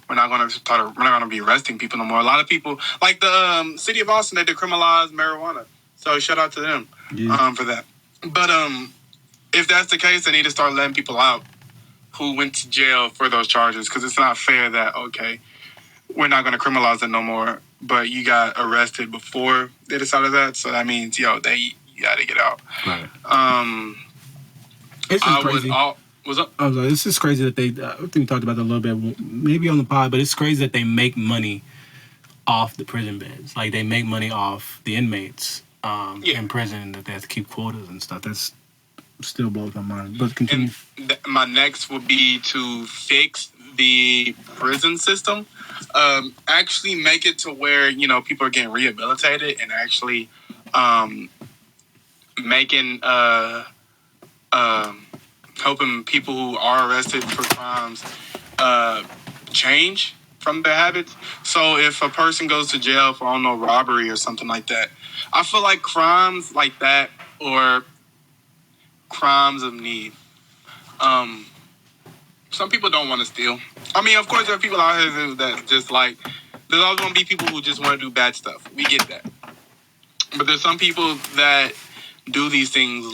We're not gonna be arresting people no more. A lot of people, like the city of Austin, they decriminalized marijuana. So shout out to them for that. But if that's the case, they need to start letting people out who went to jail for those charges, because it's not fair that we're not gonna criminalize it no more, but you got arrested before they decided that. So that means you got to get out. Right. It's just crazy. What's up? I was like, it's just crazy that they. I think we talked about that a little bit, maybe on the pod, but it's crazy that they make money off the prison beds. Like they make money off the inmates in prison, that they have to keep quotas and stuff. That's still blows my mind. But continue. And my next would be to fix the prison system. Actually make it to where people are getting rehabilitated and actually making helping people who are arrested for crimes change from their habits. So if a person goes to jail for robbery or something like that, I feel like crimes like that or crimes of need. Some people don't want to steal. I mean, of course, there are people out here that just there's always going to be people who just want to do bad stuff. We get that. But there's some people that do these things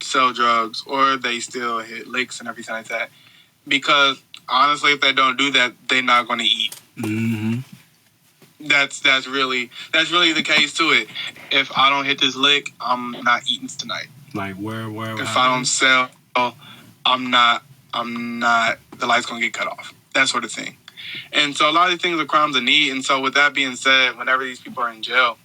sell drugs or they still hit licks and everything like that. Because honestly, if they don't do that, they're not going to eat. Mm-hmm. That's really the case to it. If I don't hit this lick, I'm not eating tonight. Like where if I don't sell, I'm not, the light's going to get cut off. That sort of thing. And so a lot of these things are crimes of need. And so with that being said, whenever these people are in jail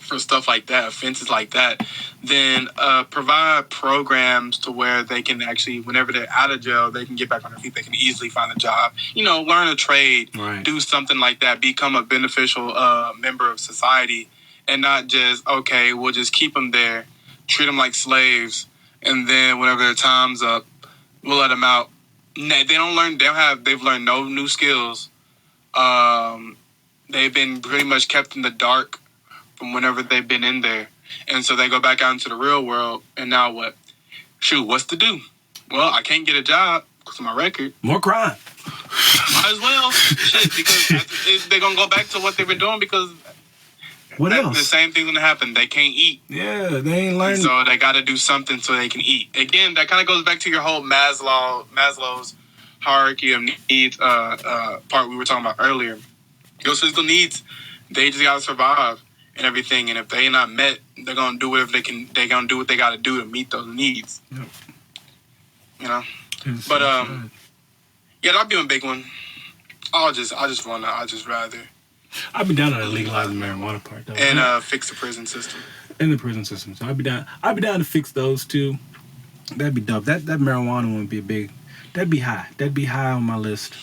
for stuff like that, offenses like that, then provide programs to where they can actually, whenever they're out of jail, they can get back on their feet. They can easily find a job, learn a trade, right. Do something like that, become a beneficial member of society, and not just, we'll just keep them there, treat them like slaves, and then whenever their time's up, we'll let them out. They've learned no new skills. They've been pretty much kept in the dark from whenever they've been in there. And so they go back out into the real world, and now what? Shoot, what's to do? Well, I can't get a job because of my record. More crime. Might as well. Shit, because they're going to go back to what they've been doing because what else? The same thing's going to happen. They can't eat. Yeah, they ain't learning. So they got to do something so they can eat. Again, that kind of goes back to your whole Maslow's hierarchy of needs part we were talking about earlier. Those physical needs, they just got to survive and everything. And if they not met, they're going to do whatever they can. They're going to do what they got to do to meet those needs. Yep. But yeah, that'd be a big one. I'd rather. I've been down on the legalizing marijuana part though. And fix the prison system. in the prison system. So I'd be down. I'd be down to fix those too. That'd be dope. That marijuana one would be a big. That'd be high. That'd be high on my list.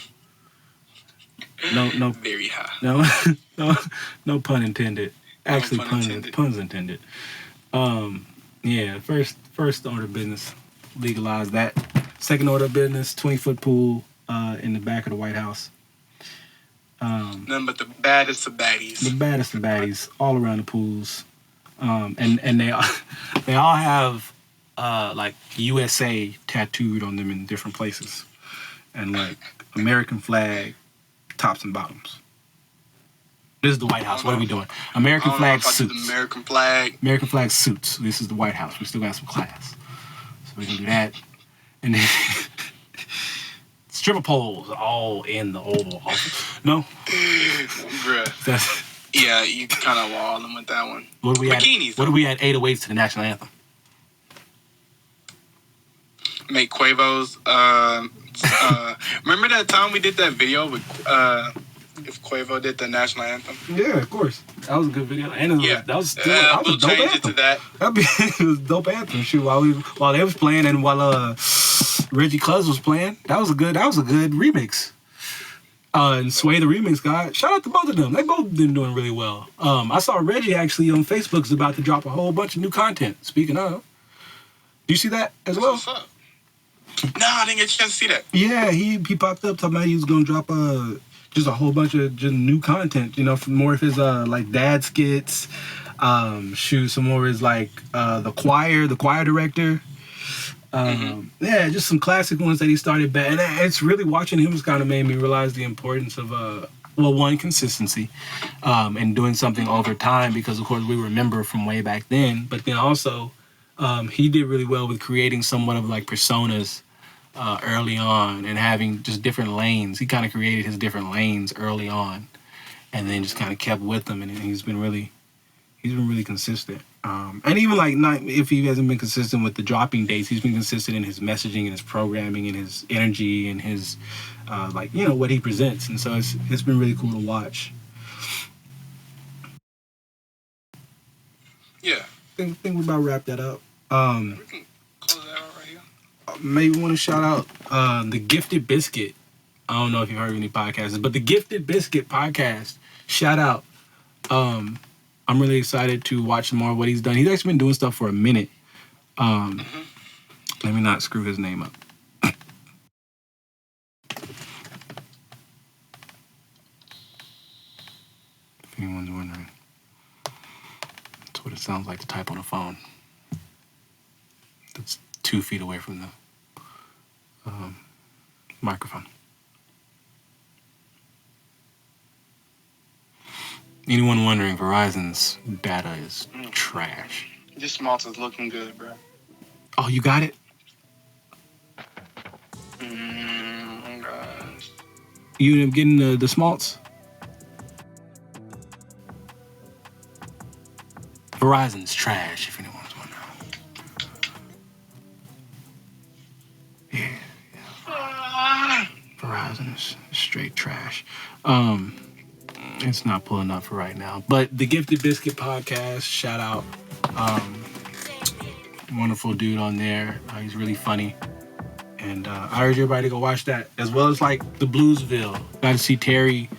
No, Very high. no, no, no pun intended. Actually, No pun intended. puns intended. Yeah. First order of business, legalize that. Second order of business, 20-foot pool in the back of the White House. None but the baddest of baddies. The baddest of baddies all around the pools, and they all have like USA tattooed on them in different places, and like American flag tops and bottoms. This is the White House. What are we doing? American flag suits. American flag. American flag suits. This is the White House. We still got some class, so we can do that, and then. Stripper poles all in the Oval Office. No? Bruh. Yeah, you kind of walled them with that one. What do we Bikinis. What do we add 808s to the national anthem? Make Quavo's. Remember that time we did that video with if Quavo did the national anthem? Yeah, of course. That was a good video. And that was still we'll a dope change anthem. it to that. It was a dope anthem. Shoot, while they was playing and while Reggie Cuz was playing, that was a good remix. And Sway the remix guy. Shout out to both of them. They both been doing really well. I saw Reggie actually on Facebook is about to drop a whole bunch of new content. Speaking of, do you see that as well? What's up? No, I didn't get a chance to see that. Yeah, he popped up talking about he was gonna drop just a whole bunch of just new content. You know, from more of his like dad skits. Some more of his like the choir director. Yeah, just some classic ones that he started back. And it's really watching him has kind of made me realize the importance of one, consistency, and doing something over time, because of course we remember from way back then, but then also he did really well with creating somewhat of like personas early on and having just different lanes. He kind of created his different lanes early on and then just kind of kept with them, and he's been really consistent. And even like not if he hasn't been consistent with the dropping dates, he's been consistent in his messaging and his programming and his energy and his like, you know, what he presents. And so it's been really cool to watch. Yeah. I think we're about to wrap that up. We can close that out right here. Maybe want to shout out the Gifted Biscuit. I don't know if you've heard of any podcasts, but the Gifted Biscuit podcast. Shout out. I'm really excited to watch more of what he's done. He's actually been doing stuff for a minute. Let me not screw his name up. If anyone's wondering, that's what it sounds like to type on a phone. That's 2 feet away from the microphone. Anyone wondering, Verizon's data is trash. This malt is looking good, bro. Oh, you got it? Gosh. You ended up getting the smalts? Verizon's trash, if anyone's wondering. Yeah. Verizon is straight trash. It's not pulling up for right now. But the Gifted Biscuit podcast, shout out. Wonderful dude on there. He's really funny. And I urge everybody to go watch that. As well as like the Bluesville. Got to see Terry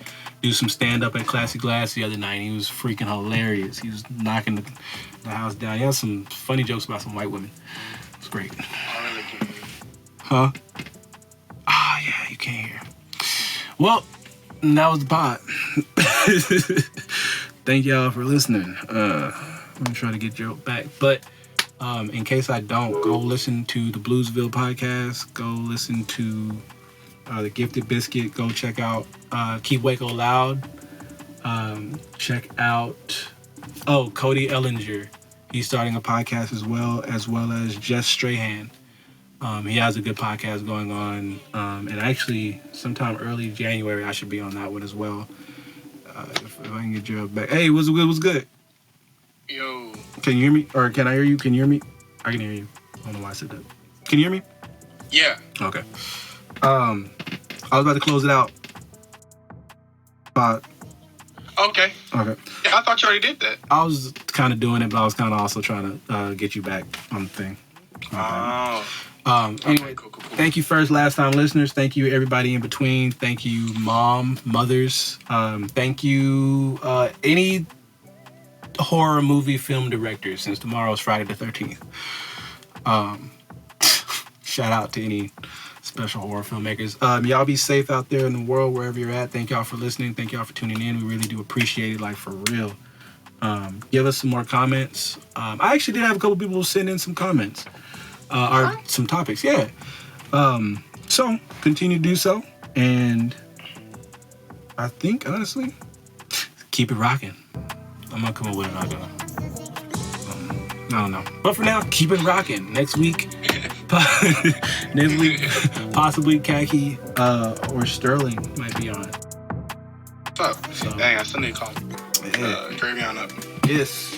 do some stand-up at Classic Glass the other night. He was freaking hilarious. He was knocking the house down. He had some funny jokes about some white women. It's great. I really can't hear you. Huh? Ah, yeah, you can't hear. Well, that was the pod. Thank y'all for listening. I'm gonna try to get Joe back, but in case I don't, go listen to the Bluesville podcast. Go listen to the Gifted Biscuit. Go check out Keep Waco Loud. Check out Cody Ellinger. He's starting a podcast as well as Jess Strahan. He has a good podcast going on, and actually sometime early January I should be on that one as well. If I can get Joe back. Hey, what's good? What's good? Yo. Can you hear me? Or can I hear you? Can you hear me? I can hear you. I don't know why I said that. Can you hear me? Yeah. Okay. I was about to close it out. But Okay. Okay. Yeah, I thought you already did that. I was kind of doing it, but I was kind of also trying to get you back on the thing. Oh. Anyway, Okay, cool. thank you first, last time listeners. Thank you everybody in between. Thank you mothers. Thank you any horror movie film directors, since tomorrow's Friday the 13th. Shout out to any special horror filmmakers. Y'all be safe out there in the world, wherever you're at. Thank y'all for listening. Thank y'all for tuning in. We really do appreciate it, like for real. Give us some more comments. I actually did have a couple people send in some comments or some topics. Yeah. So continue to do so, and I think honestly, keep it rocking. I'm gonna come up with another. I don't know, but for now, keep it rocking. Next week, possibly Khaki or Sterling might be on. What's up? So, dang, I still need to call Dravion up. Yes.